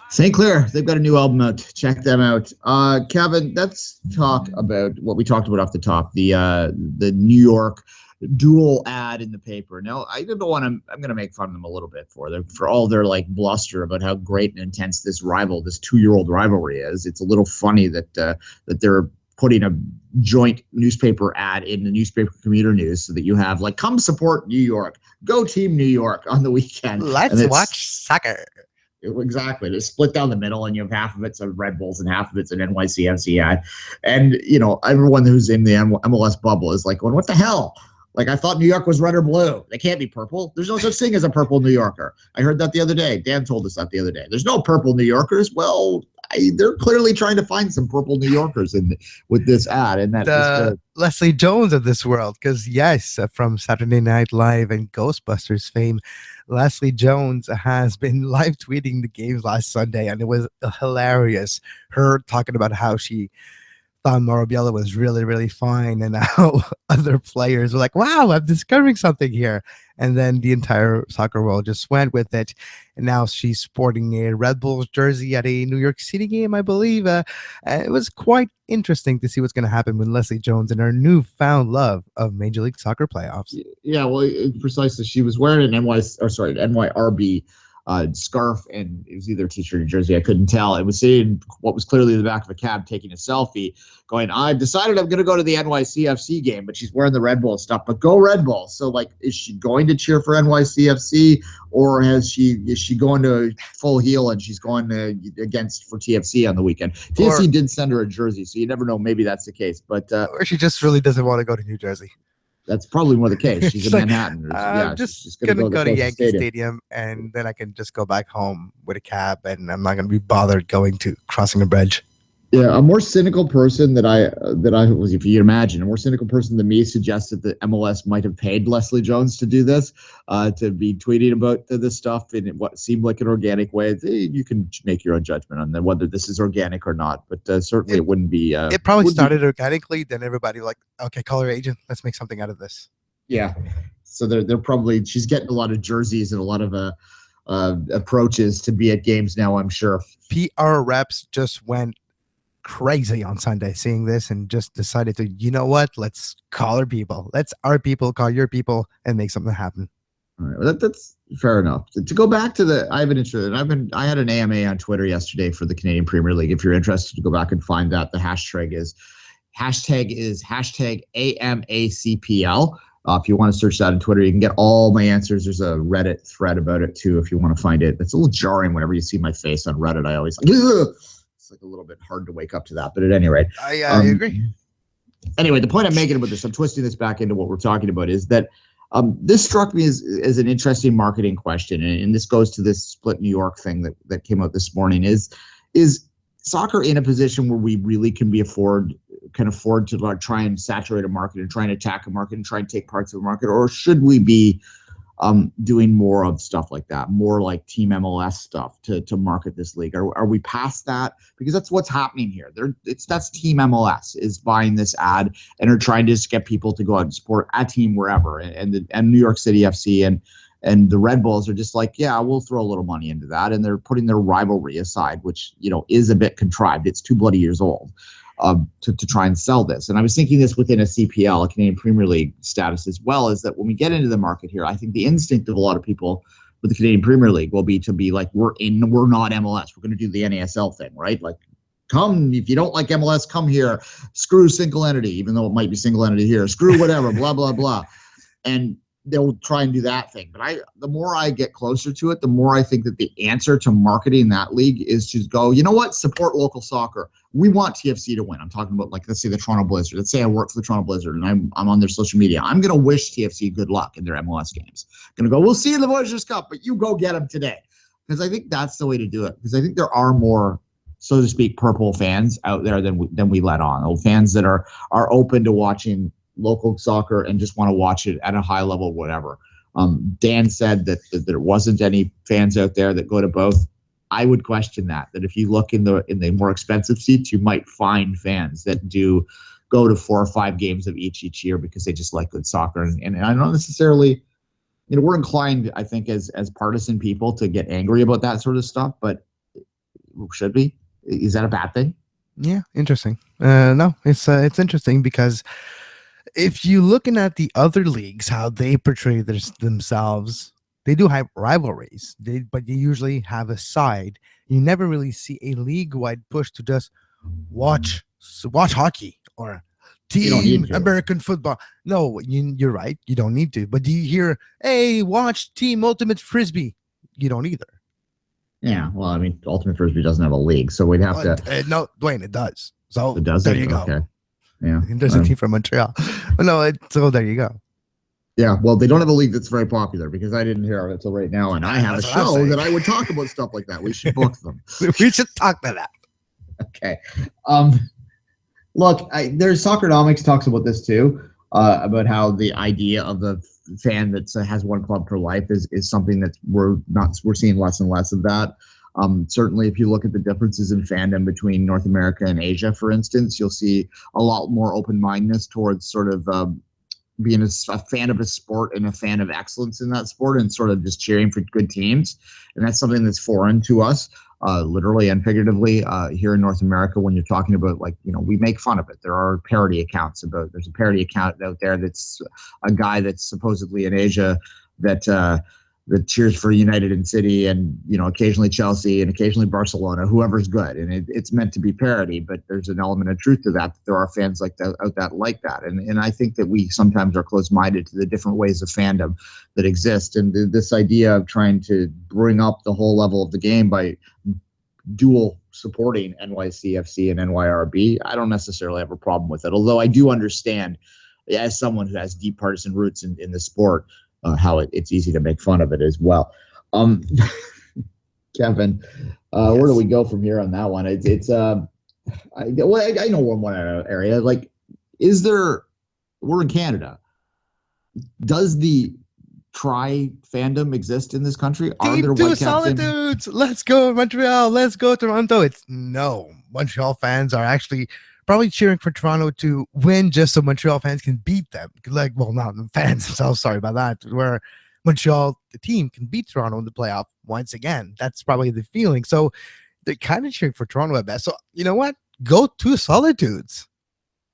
St. Clair, they've got a new album out. Check them out. Kevin, let's talk about what we talked about off the top, the New York dual ad in the paper. Now, I don't want to, I'm going to make fun of them a little bit for all their like bluster about how great and intense this 2-year-old rivalry is. It's a little funny that they're putting a joint newspaper ad in the newspaper commuter news so that you have like, come support New York, go team New York on the weekend. Let's watch soccer. Exactly. It's split down the middle, and you have half of it's a Red Bulls and half of it's an NYCFC ad. And, everyone who's in the MLS bubble is like, what the hell? Like, I thought New York was red or blue. They can't be purple. There's no such thing as a purple New Yorker. I heard that the other day. Dan told us that the other day. There's no purple New Yorkers. Well, they're clearly trying to find some purple New Yorkers with this ad. And that Leslie Jones of this world. Because, yes, from Saturday Night Live and Ghostbusters fame, Leslie Jones has been live tweeting the games last Sunday, and it was hilarious. Her talking about how she thought Mauro Biello was really, really fine, and how other players were like, wow, I'm discovering something here. And then the entire soccer world just went with it. And now she's sporting a Red Bulls jersey at a New York City game, I believe. It was quite interesting to see what's going to happen with Leslie Jones and her newfound love of Major League Soccer playoffs. Yeah, well, precisely. She was wearing an NYRB scarf, and it was either a t-shirt or jersey. I couldn't tell. It was saying what was clearly the back of a cab, taking a selfie, going, I've decided I'm going to go to the NYCFC game, but she's wearing the Red Bull stuff. But go Red Bull. So, like, is she going to cheer for NYCFC, or is she going to full heel and she's going for TFC on the weekend? TFC did send her a jersey, so you never know. Maybe that's the case. But or she just really doesn't want to go to New Jersey. That's probably more the case. She's in Manhattan. I'm just going to go to Yankee Stadium, and then I can just go back home with a cab, and I'm not going to be bothered crossing a bridge. Yeah, a more cynical person that I was, if you can imagine, a more cynical person than me suggested that MLS might have paid Leslie Jones to do this, to be tweeting about this stuff in what seemed like an organic way. You can make your own judgment on whether this is organic or not, but certainly it wouldn't be. It probably started organically, then everybody like, okay, call her agent, let's make something out of this. Yeah, so they're probably, she's getting a lot of jerseys and a lot of approaches to be at games now, I'm sure. PR reps just went crazy on Sunday seeing this and just decided to, you know what, let's call our people. Let's our people call your people and make something happen. All right, well, that's fair enough. To go back to I have an interest. I had an AMA on Twitter yesterday for the Canadian Premier League. If you're interested to go back and find that, the hashtag is #AMACPL. If you want to search that on Twitter, you can get all my answers. There's a Reddit thread about it too, if you want to find it. It's a little jarring whenever you see my face on Reddit. I always like, ugh! It's like a little bit hard to wake up to that, but at any rate, I agree. Anyway, the point I'm making about this, I'm twisting this back into what we're talking about, is that this struck me as an interesting marketing question, and this goes to this split New York thing that came out this morning. Is soccer in a position where we really can can afford to try and saturate a market and try and attack a market and try and take parts of a market, or should we be doing more of stuff like that, more like Team MLS stuff to market this league? Are we past that? Because that's what's happening here. That's Team MLS is buying this ad and are trying to just get people to go out and support a team wherever. And New York City FC and the Red Bulls are just like, yeah, we'll throw a little money into that. And they're putting their rivalry aside, which, is a bit contrived. It's 2 bloody years old. To try and sell this. And I was thinking this within a CPL, a Canadian Premier League status as well, is that when we get into the market here, I think the instinct of a lot of people with the Canadian Premier League will be to be like, we're not MLS. We're going to do the NASL thing, right? Like, come, if you don't like MLS, come here. Screw single entity, even though it might be single entity here. Screw whatever, blah, blah, blah. And they'll try and do that thing. But the more I get closer to it, the more I think that the answer to marketing that league is to go, you know what, support local soccer. We want TFC to win. I'm talking about, like, let's say the Toronto Blizzard. Let's say I work for the Toronto Blizzard and I'm on their social media. I'm going to wish TFC good luck in their MLS games. Going to go, we'll see you in the Voyageurs Cup, but you go get them today. Because I think that's the way to do it. Because I think there are more, so to speak, purple fans out there than we let on. Old fans that are open to watching local soccer and just want to watch it at a high level, whatever. Dan said that there wasn't any fans out there that go to both. I would question that if you look in the more expensive seats, you might find fans that do go to 4 or 5 games of each year because they just like good soccer. And I don't necessarily, we're inclined, I think, as partisan people to get angry about that sort of stuff, but should we? Is that a bad thing? Yeah, interesting. No, it's interesting because if you're looking at the other leagues, how they portray themselves, they do have rivalries, but they usually have a side. You never really see a league-wide push to just watch hockey or team American football. No, you're right. You don't need to. But do you hear, hey, watch Team Ultimate Frisbee? You don't either. Yeah, well, I mean, Ultimate Frisbee doesn't have a league, so we'd have to. No, Duane, it does. So it does. There you go. Okay. Yeah, there's a team from Montreal. No, so there you go. Yeah, well, they don't have a league that's very popular because I didn't hear of it until right now, and I have a show that I would talk about stuff like that. We should book them. We should talk to that. Okay. Look, there's Soccernomics talks about this too, about how the idea of the fan that has one club for life is something that we're seeing less and less of that. Certainly, if you look at the differences in fandom between North America and Asia, for instance, you'll see a lot more open-mindedness towards sort of being a fan of a sport and a fan of excellence in that sport and sort of just cheering for good teams. And that's something that's foreign to us, literally and figuratively, here in North America. When you're talking about, like, we make fun of it. There are parody accounts there's a parody account out there that's a guy that's supposedly in Asia that cheers for United and City and, occasionally Chelsea and occasionally Barcelona, whoever's good. And it's meant to be parody, but there's an element of truth to that. There are fans like that out that like that. And I think that we sometimes are close-minded to the different ways of fandom that exist. And this idea of trying to bring up the whole level of the game by dual supporting NYCFC and NYRB, I don't necessarily have a problem with it. Although I do understand, as someone who has deep partisan roots in the sport, how it's easy to make fun of it as well. Kevin, where do we go from here on that one? I know one area. Like, we're in Canada. Does the tri fandom exist in this country? Are there Two Solitudes? Let's go Montreal. Let's go Toronto. No. Montreal fans are actually probably cheering for Toronto to win just so Montreal fans can beat them. Like, well, not the fans themselves, sorry about that, where Montreal, the team, can beat Toronto in the playoff once again. That's probably the feeling. So they're kind of cheering for Toronto at best. So you know what? Go Two Solitudes.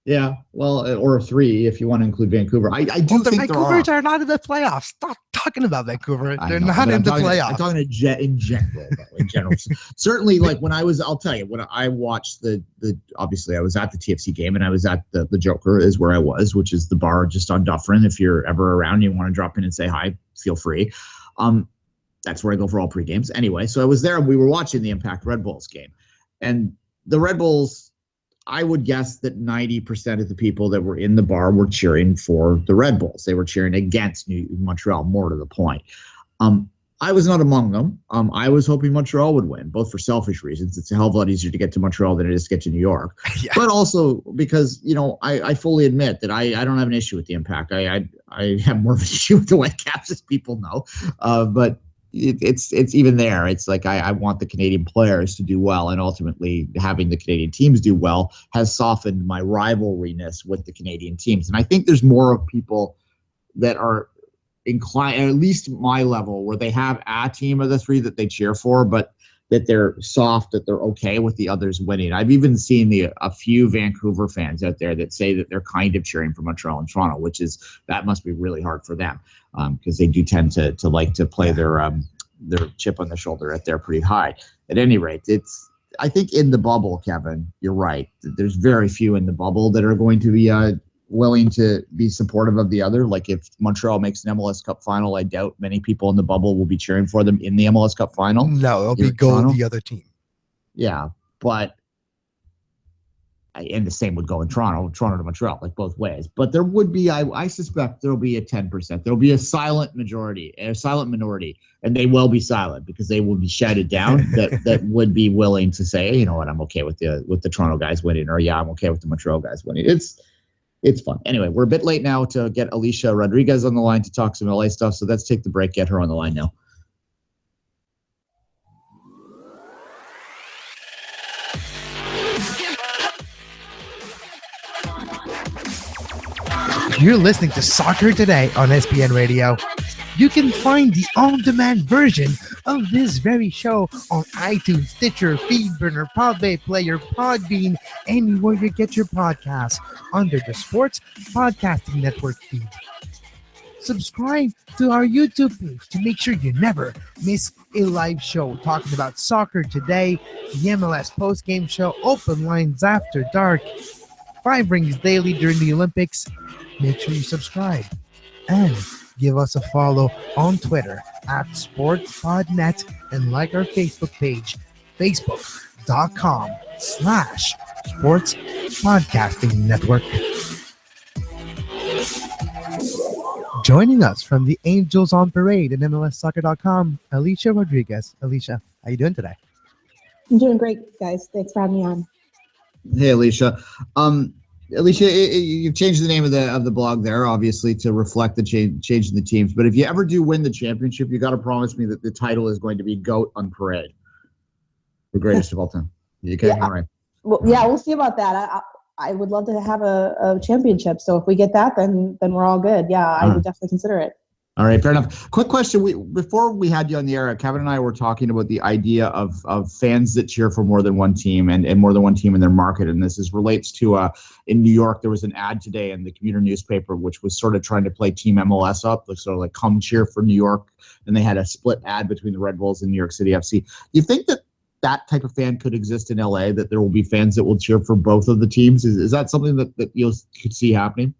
Yeah, well, or 3 if you want to include Vancouver. I do think Vancouvers are not in the playoffs. Stop talking about Vancouver. They're not in the playoffs. I'm talking in general. Certainly, like I'll tell you, when I watched the obviously I was at the TFC game and I was at the Joker is where I was, which is the bar just on Dufferin. If you're ever around and you want to drop in and say hi, feel free. That's where I go for all pre-games. Anyway, so I was there and we were watching the Impact Red Bulls game. And the Red Bulls, I would guess that 90% of the people that were in the bar were cheering for the Red Bulls. They were cheering against Montreal, more to the point. I was not among them. I was hoping Montreal would win, both for selfish reasons. It's a hell of a lot easier to get to Montreal than it is to get to New York. Yeah. But also because, I fully admit that I don't have an issue with the Impact. I have more of an issue with the Whitecaps, as people know. But it's even there. It's like I want the Canadian players to do well, and ultimately having the Canadian teams do well has softened my rivalryness with the Canadian teams. And I think there's more of people that are inclined, at least my level, where they have a team of the three that they cheer for, but that they're soft, that they're okay with the others winning. I've even seen a few Vancouver fans out there that say that they're kind of cheering for Montreal and Toronto, that must be really hard for them, because they do tend to like to play their chip on the shoulder at there pretty high. At any rate, I think in the bubble, Kevin, you're right. There's very few in the bubble that are going to be willing to be supportive of the other. Like if Montreal makes an MLS Cup final, I doubt many people in the bubble will be cheering for them in the MLS Cup final. No, it'll be go the other team. Yeah, but and the same would go in Toronto to Montreal, like both ways. But there would be, I suspect there'll be a 10%. There'll be a silent minority, and they will be silent because they will be shouted down that would be willing to say, you know what, I'm okay with the Toronto guys winning, or yeah, I'm okay with the Montreal guys winning. It's fun. Anyway, we're a bit late now to get Alicia Rodriguez on the line to talk some LA stuff. So let's take the break, get her on the line now. You're listening to Soccer Today on SPN Radio. You can find the on-demand version of this very show on iTunes, Stitcher, Feedburner, Podbay Player, Podbean, anywhere you get your podcasts under the Sports Podcasting Network feed. Subscribe to our YouTube page to make sure you never miss a live show talking about soccer today, the MLS postgame show, open lines after dark, 5 rings daily during the Olympics. Make sure you subscribe and give us a follow on Twitter at SportsPodNet and like our Facebook page, facebook.com/Sports Podcasting Network. Joining us from the Angels on Parade and MLSsoccer.com, Alicia Rodriguez. Alicia, how you doing today? I'm doing great, guys. Thanks for having me on. Hey, Alicia. Alicia, you've changed the name of the blog there, obviously, to reflect the change in the teams. But if you ever do win the championship, you got to promise me that the title is going to be GOAT on Parade, the greatest of all time. You okay? Yeah. All right. Well, yeah, we'll see about that. I would love to have a championship. So if we get that, then we're all good. Yeah, I would definitely consider it. All right, fair enough. Quick question. Before we had you on the air, Kevin and I were talking about the idea of fans that cheer for more than one team and more than one team in their market. And this relates to in New York, there was an ad today in the commuter newspaper, which was sort of trying to play Team MLS up, like sort of like come cheer for New York. And they had a split ad between the Red Bulls and New York City FC. Do you think that type of fan could exist in LA, that there will be fans that will cheer for both of the teams? Is that something that you could see happening?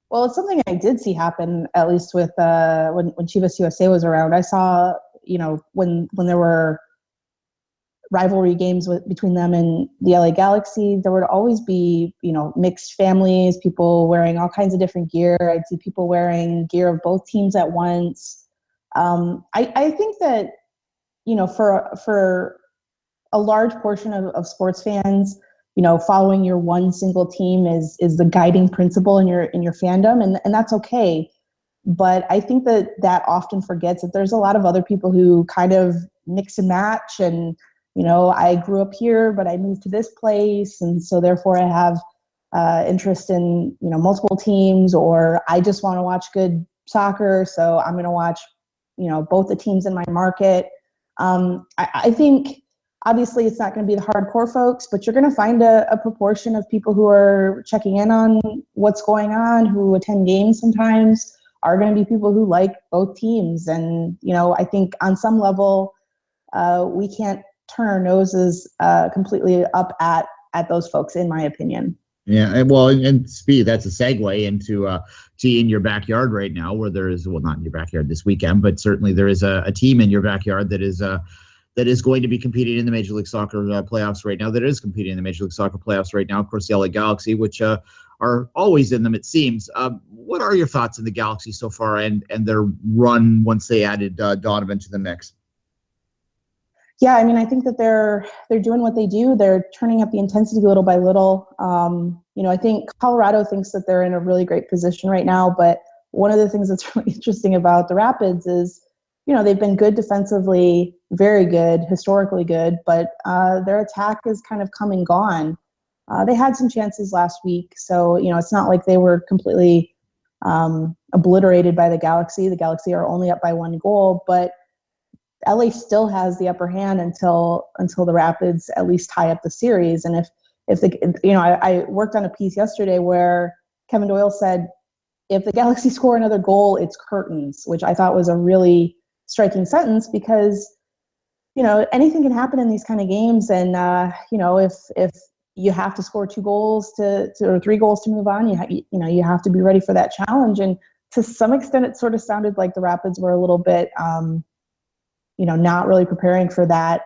Well, it's something I did see happen, at least with when Chivas USA was around. I saw, when there were rivalry games between them and the LA Galaxy, there would always be, mixed families, people wearing all kinds of different gear. I'd see people wearing gear of both teams at once. I think that, for a large portion of sports fans, following your one single team is the guiding principle in your fandom, and that's okay. But I think that often forgets that there's a lot of other people who kind of mix and match, and I grew up here, but I moved to this place, and so therefore I have interest in multiple teams, or I just want to watch good soccer, so I'm going to watch both the teams in my market. I think. Obviously, it's not going to be the hardcore folks, but you're going to find a proportion of people who are checking in on what's going on, who attend games sometimes, are going to be people who like both teams. And, I think on some level, we can't turn our noses completely up at those folks, in my opinion. Yeah, well, and Speed, that's a segue into in your backyard right now, where there is, well, not in your backyard this weekend, but certainly there is a team in your backyard that is going to be competing in the Major League Soccer playoffs right now. That is competing in the Major League Soccer playoffs right now. Of course, the LA Galaxy, which are always in them, it seems. what are your thoughts on the Galaxy so far and their run once they added Donovan to the mix? Yeah, I mean, I think that they're doing what they do. They're turning up the intensity little by little. I think Colorado thinks that they're in a really great position right now, but one of the things that's really interesting about the Rapids is, they've been good defensively, very good, historically good, but their attack is kind of come and gone. They had some chances last week, so, it's not like they were completely obliterated by the Galaxy. The Galaxy are only up by 1 goal, but LA still has the upper hand until the Rapids at least tie up the series. And I worked on a piece yesterday where Kevin Doyle said, if the Galaxy score another goal, it's curtains, which I thought was a really striking sentence because, anything can happen in these kind of games. And, if you have to score 2 goals or 3 goals to move on, you have to be ready for that challenge. And to some extent, it sort of sounded like the Rapids were a little bit, not really preparing for that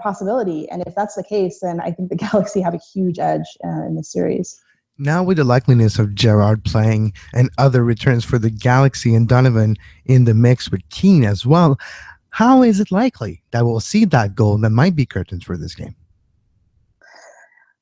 possibility. And if that's the case, then I think the Galaxy have a huge edge in the series. Now, with the likeliness of Gerrard playing and other returns for the Galaxy and Donovan in the mix with Keane as well, how is it likely that we'll see that goal that might be curtains for this game?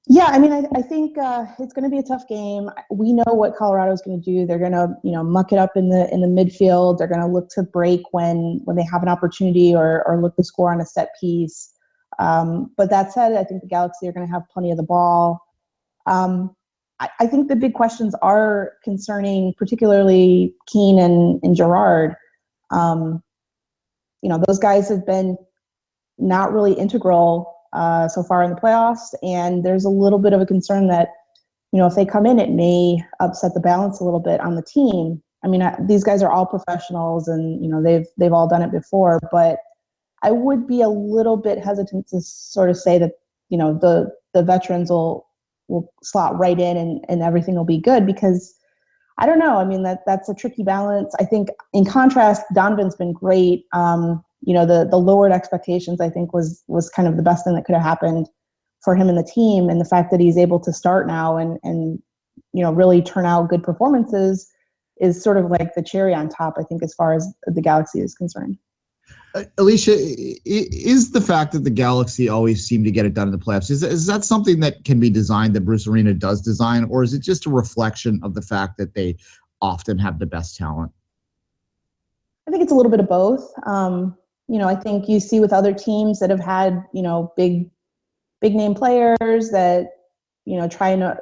Yeah, I mean, I think it's going to be a tough game. We know what Colorado is going to do. They're going to, muck it up in the midfield. They're going to look to break when they have an opportunity or look to score on a set piece. But that said, I think the Galaxy are going to have plenty of the ball. I think the big questions are concerning particularly Keane and Gerrard. Those guys have been not really integral so far in the playoffs, and there's a little bit of a concern that, if they come in, it may upset the balance a little bit on the team. I mean, these guys are all professionals, and they've all done it before, but I would be a little bit hesitant to sort of say that the veterans will slot right in and everything will be good, because I don't know. I mean, that's a tricky balance. I think in contrast, Donovan's been great. The lowered expectations, I think, was kind of the best thing that could have happened for him and the team. And the fact that he's able to start now and really turn out good performances is sort of like the cherry on top, I think, as far as the Galaxy is concerned. Alicia, is the fact that the Galaxy always seem to get it done in the playoffs, is that something that can be designed, that Bruce Arena does design, or is it just a reflection of the fact that they often have the best talent? I think it's a little bit of both. I think you see with other teams that have had, big name players that, try to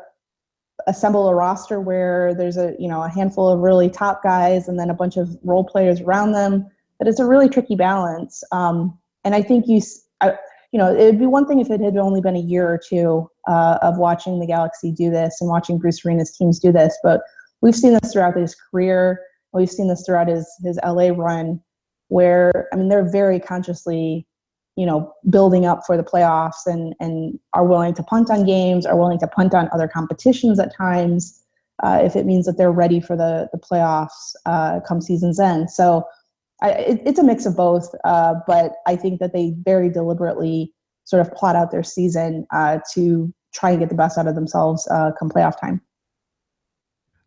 assemble a roster where there's a handful of really top guys and then a bunch of role players around them. But it's a really tricky balance. And I think it would be one thing if it had only been a year or two of watching the Galaxy do this and watching Bruce Arena's teams do this. But we've seen this throughout his career. We've seen this throughout his LA run, where, I mean, they're very consciously, building up for the playoffs and are willing to punt on games, are willing to punt on other competitions at times, if it means that they're ready for the playoffs come season's end. So it's a mix of both, but I think that they very deliberately sort of plot out their season to try and get the best out of themselves come playoff time.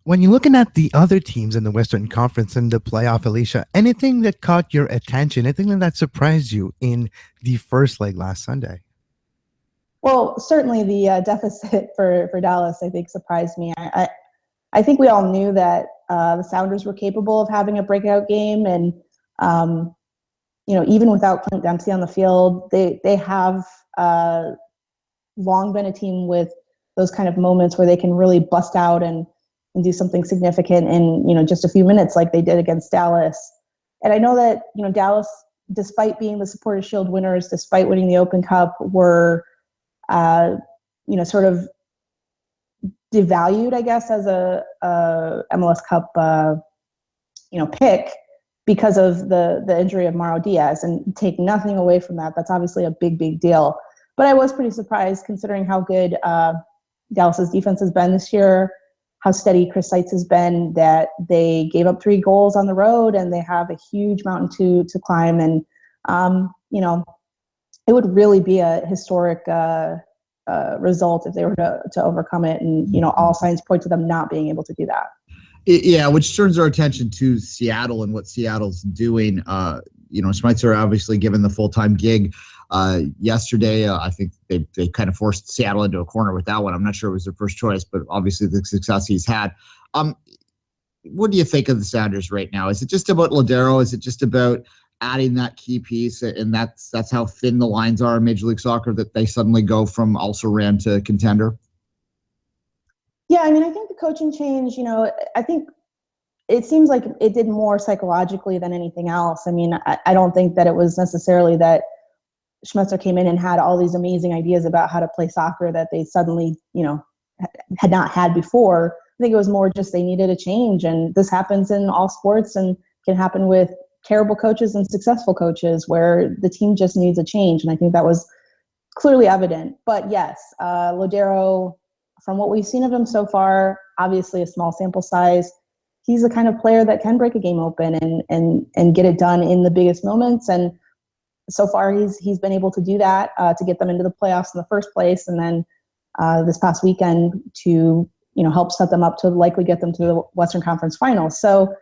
When you're looking at the other teams in the Western Conference in the playoff, Alicia, anything that caught your attention, anything that surprised you in the first leg last Sunday? Well, certainly the deficit for Dallas, I think, surprised me. I think we all knew that the Sounders were capable of having a breakout game, and even without Clint Dempsey on the field, they have long been a team with those kind of moments where they can really bust out and do something significant in just a few minutes, like they did against Dallas. And I know that Dallas, despite being the Supporters' Shield winners, despite winning the Open Cup, were sort of devalued, I guess, as a MLS Cup pick because of the injury of Mauro Diaz. And take nothing away from that, that's obviously a big deal. But I was pretty surprised, considering how good Dallas's defense has been this year, how steady Chris Seitz has been, that they gave up 3 goals on the road and they have a huge mountain to climb. And, it would really be a historic result if they were to overcome it. And, all signs point to them not being able to do that. Yeah, which turns our attention to Seattle and what Seattle's doing. Schmeitzer obviously given the full-time gig yesterday. I think they kind of forced Seattle into a corner with that one. I'm not sure it was their first choice, but obviously the success he's had. What do you think of the Sounders right now? Is it just about Ladero? Is it just about adding that key piece, and that's how thin the lines are in Major League Soccer, that they suddenly go from also-ran to contender? Yeah, I mean, I think the coaching change, I think it seems like it did more psychologically than anything else. I mean, I don't think that it was necessarily that Schmetzer came in and had all these amazing ideas about how to play soccer that they suddenly, had not had before. I think it was more just they needed a change, and this happens in all sports and can happen with terrible coaches and successful coaches where the team just needs a change. And I think that was clearly evident. But yes, Lodero, from what we've seen of him so far, obviously a small sample size, he's the kind of player that can break a game open and get it done in the biggest moments. And so far he's been able to do that to get them into the playoffs in the first place. And then this past weekend to, help set them up to likely get them to the Western Conference Finals. So,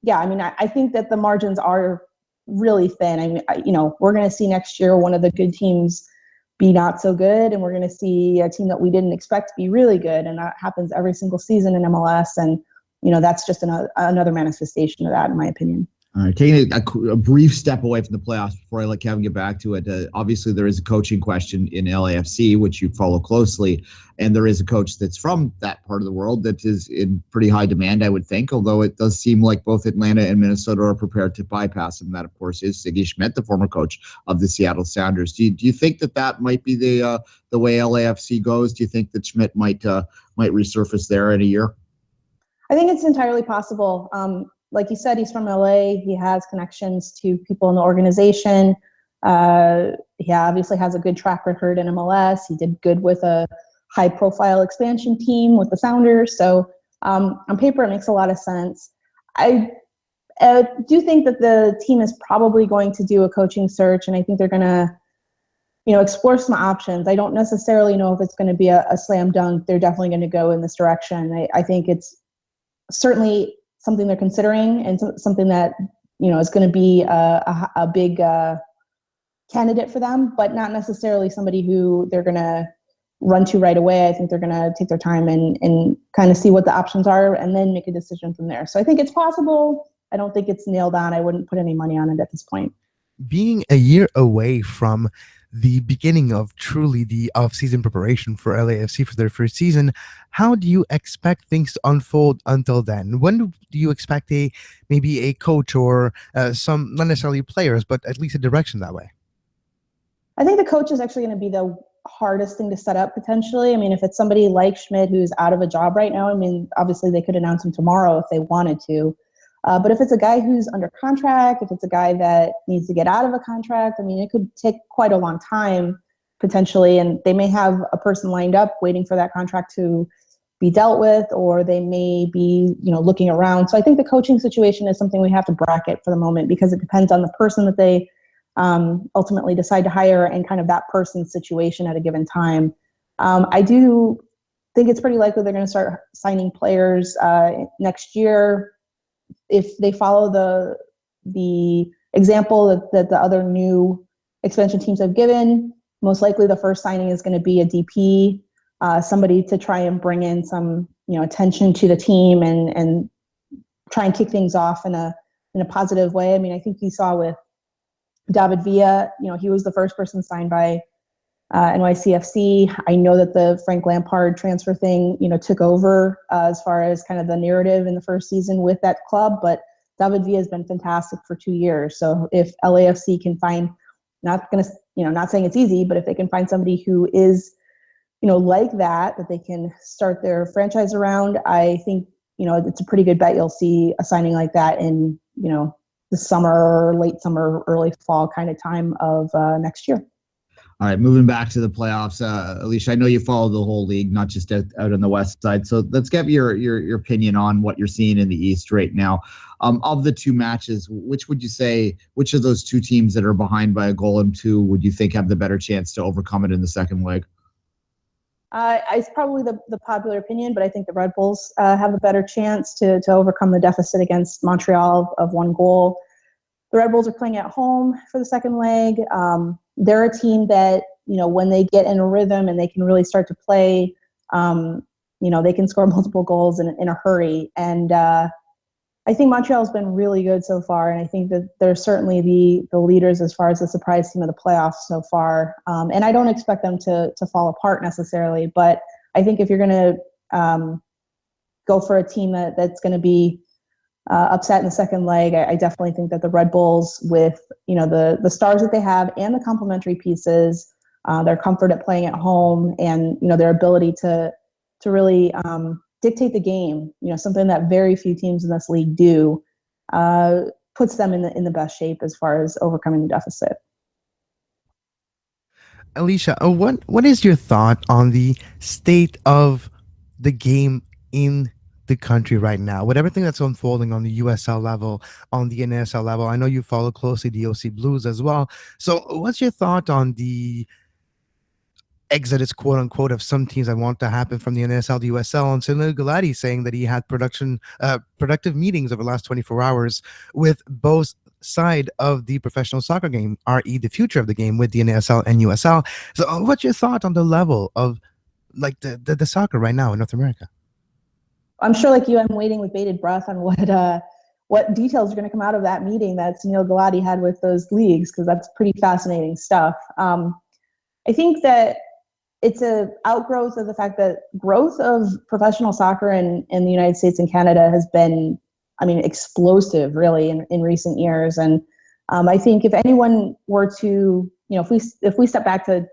yeah, I mean, I think that the margins are really thin. I mean, we're going to see next year one of the good teams be not so good, and we're going to see a team that we didn't expect to be really good, and that happens every single season in MLS. And that's just another manifestation of that, in my opinion. All right, taking a brief step away from the playoffs before I let Kevin get back to it. Obviously, there is a coaching question in LAFC, which you follow closely, and there is a coach that's from that part of the world that is in pretty high demand, I would think, although it does seem like both Atlanta and Minnesota are prepared to bypass him. That, of course, is Sigi Schmidt, the former coach of the Seattle Sounders. Do you think that might be the way LAFC goes? Do you think that Schmidt might resurface there in a year? I think it's entirely possible. Like you said, he's from LA. He has connections to people in the organization. He obviously has a good track record in MLS. He did good with a high-profile expansion team with the Sounders. So on paper, it makes a lot of sense. I do think that the team is probably going to do a coaching search, and I think they're going to, explore some options. I don't necessarily know if it's going to be a slam dunk. They're definitely going to go in this direction. I think it's certainly something they're considering, and something that is going to be a big candidate for them, but not necessarily somebody who they're going to run to right away. I think they're going to take their time and kind of see what the options are and then make a decision from there. So I think it's possible. I don't think it's nailed on. I wouldn't put any money on it at this point. Being a year away from the beginning of truly the off-season preparation for LAFC for their first season, how do you expect things to unfold until then? When do you expect maybe a coach or some, not necessarily players, but at least a direction that way? I think the coach is actually going to be the hardest thing to set up potentially. I mean, if it's somebody like Schmidt who's out of a job right now, I mean, obviously they could announce him tomorrow if they wanted to. But if it's a guy who's under contract, if it's a guy that needs to get out of a contract, I mean, it could take quite a long time potentially, and they may have a person lined up waiting for that contract to be dealt with, or they may be, looking around. So I think the coaching situation is something we have to bracket for the moment, because it depends on the person that they ultimately decide to hire and kind of that person's situation at a given time. I do think it's pretty likely they're going to start signing players next year. If they follow the example that the other new expansion teams have given, most likely the first signing is going to be a DP, somebody to try and bring in some attention to the team and try and kick things off in a positive way. I mean, I think you saw with David Villa, he was the first person signed by NYCFC. I know that the Frank Lampard transfer thing, took over as far as kind of the narrative in the first season with that club, but David Villa has been fantastic for 2 years. So if LAFC can find, not saying it's easy, but if they can find somebody who is, like that they can start their franchise around, I think, it's a pretty good bet you'll see a signing like that in, the summer, late summer, early fall kind of time of next year. All right, moving back to the playoffs, Alicia, I know you follow the whole league, not just out on the west side. So let's get your opinion on what you're seeing in the East right now. Of the two matches, which of those two teams that are behind by a goal and two would you think have the better chance to overcome it in the second leg? It's probably the popular opinion, but I think the Red Bulls have a better chance to overcome the deficit against Montreal of 1 goal. The Red Bulls are playing at home for the second leg. They're a team that, when they get in a rhythm and they can really start to play, they can score multiple goals in a hurry. And I think Montreal's been really good so far, and I think that they're certainly the leaders as far as the surprise team of the playoffs so far. And I don't expect them to fall apart necessarily, but I think if you're going to go for a team that's going to be upset in the second leg, I definitely think that the Red Bulls, with the stars that they have and the complementary pieces, their comfort at playing at home, and their ability to really dictate the game, something that very few teams in this league do, puts them in the best shape as far as overcoming the deficit. Alicia, what is your thought on the state of the game in the country right now, with everything that's unfolding on the USL level, on the NASL level? I know you follow closely the OC Blues as well. So what's your thought on the exodus, quote unquote, of some teams that want to happen from the NASL to USL? And Sunil Gulati saying that he had productive meetings over the last 24 hours with both side of the professional soccer game, re the future of the game, with the NASL and USL. So what's your thought on the level of like the soccer right now in North America? I'm sure, like you, I'm waiting with bated breath on what details are going to come out of that meeting that Sunil Gulati had with those leagues, because that's pretty fascinating stuff. I think that it's a outgrowth of the fact that growth of professional soccer in the United States and Canada has been, explosive really in recent years. And I think if anyone were to, if we step back to,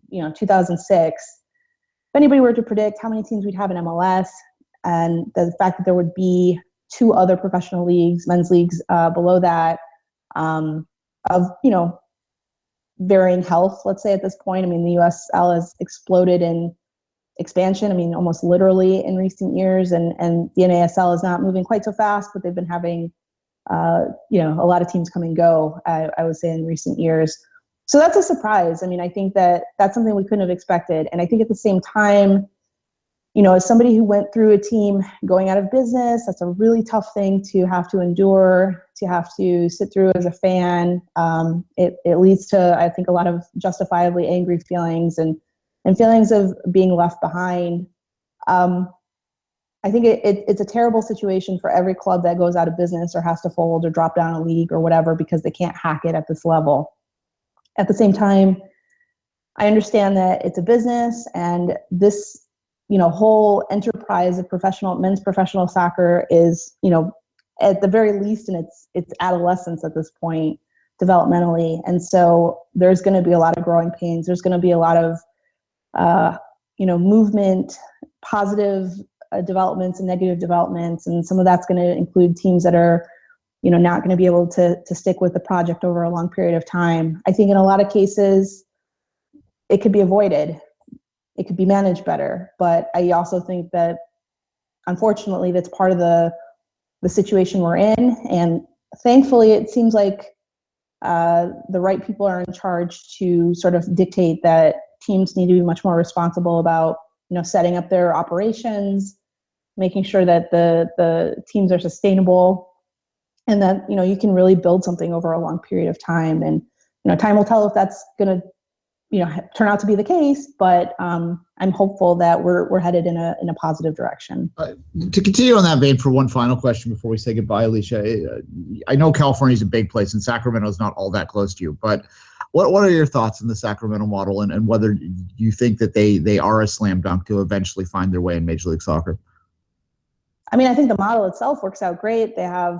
2006, if anybody were to predict how many teams we'd have in MLS, and the fact that there would be 2 other professional leagues, men's leagues below that, of, varying health, let's say at this point. The USL has exploded in expansion, almost literally in recent years, and the NASL is not moving quite so fast, but they've been having, a lot of teams come and go, I would say, in recent years. So that's a surprise. I think that that's something we couldn't have expected. And I think at the same time, as somebody who went through a team going out of business, that's a really tough thing to have to endure, to have to sit through as a fan. It leads to, I think, a lot of justifiably angry feelings and feelings of being left behind. I think it's a terrible situation for every club that goes out of business or has to fold or drop down a league or whatever because they can't hack it at this level. At the same time, I understand that it's a business, and this whole enterprise of men's professional soccer is, at the very least in its adolescence at this point, developmentally. And so there's going to be a lot of growing pains. There's going to be a lot of, movement, positive developments and negative developments. And some of that's going to include teams that are, not going to be able to stick with the project over a long period of time. I think in a lot of cases, it could be avoided. It could be managed better. But I also think that, unfortunately, that's part of the situation we're in. And thankfully, it seems like the right people are in charge to sort of dictate that teams need to be much more responsible about, setting up their operations, making sure that the teams are sustainable, and that, you can really build something over a long period of time. And, time will tell if that's going to, turn out to be the case, but I'm hopeful that we're headed in a positive direction. To continue on that vein, for one final question before we say goodbye, Alicia, I know California is a big place and Sacramento is not all that close to you, but what are your thoughts on the Sacramento model and whether you think that they are a slam dunk to eventually find their way in Major League Soccer? I think the model itself works out great. They have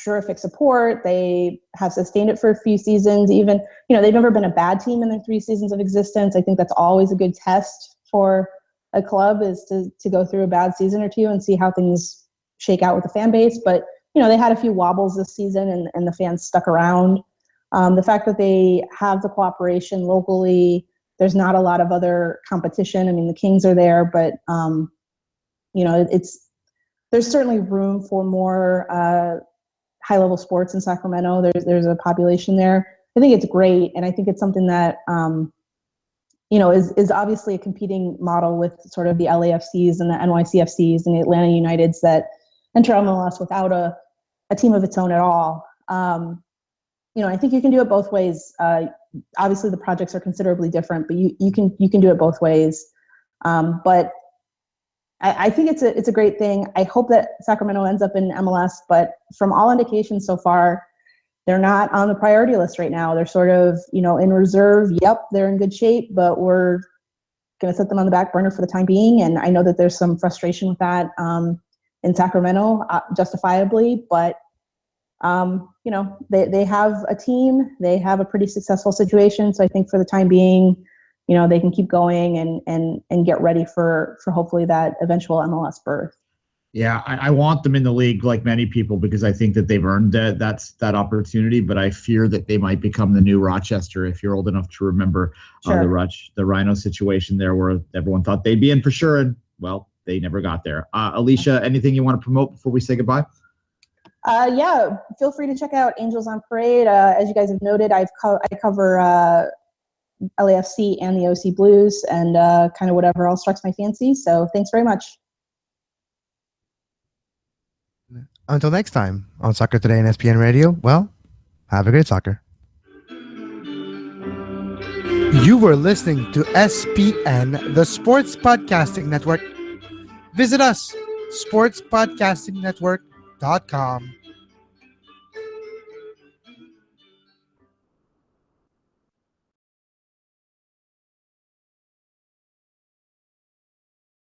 terrific support. They have sustained it for a few seasons. Even, they've never been a bad team in their 3 seasons of existence. I think that's always a good test for a club, is to go through a bad season or two and see how things shake out with the fan base. But, they had a few wobbles this season and the fans stuck around. The fact that they have the cooperation locally, there's not a lot of other competition. The Kings are there, but, there's certainly room for more high-level sports in Sacramento. There's a population there. I think it's great, and I think it's something that is obviously a competing model with sort of the LAFCs and the NYCFCs and the Atlanta Uniteds that enter MLS without a team of its own at all. I think you can do it both ways. Obviously, the projects are considerably different, but you can do it both ways. But I think it's a great thing. I hope that Sacramento ends up in MLS, but from all indications so far, they're not on the priority list right now. They're sort of, in reserve. Yep, they're in good shape, but we're going to set them on the back burner for the time being. And I know that there's some frustration with that in Sacramento, justifiably, but they have a team, they have a pretty successful situation. So I think for the time being, they can keep going and get ready for hopefully that eventual MLS berth. Yeah, I want them in the league like many people because I think that they've earned that opportunity. But I fear that they might become the new Rochester. If you're old enough to remember the Rhino situation there, where everyone thought they'd be in for sure, and well, they never got there. Alicia, anything you want to promote before we say goodbye? Yeah, feel free to check out Angels on Parade. As you guys have noted, I cover LAFC and the OC Blues and kind of whatever else strikes my fancy. So thanks very much. Until next time on Soccer Today and SPN Radio, well, have a great soccer. You were listening to SPN, the Sports Podcasting Network. Visit us, sportspodcastingnetwork.com.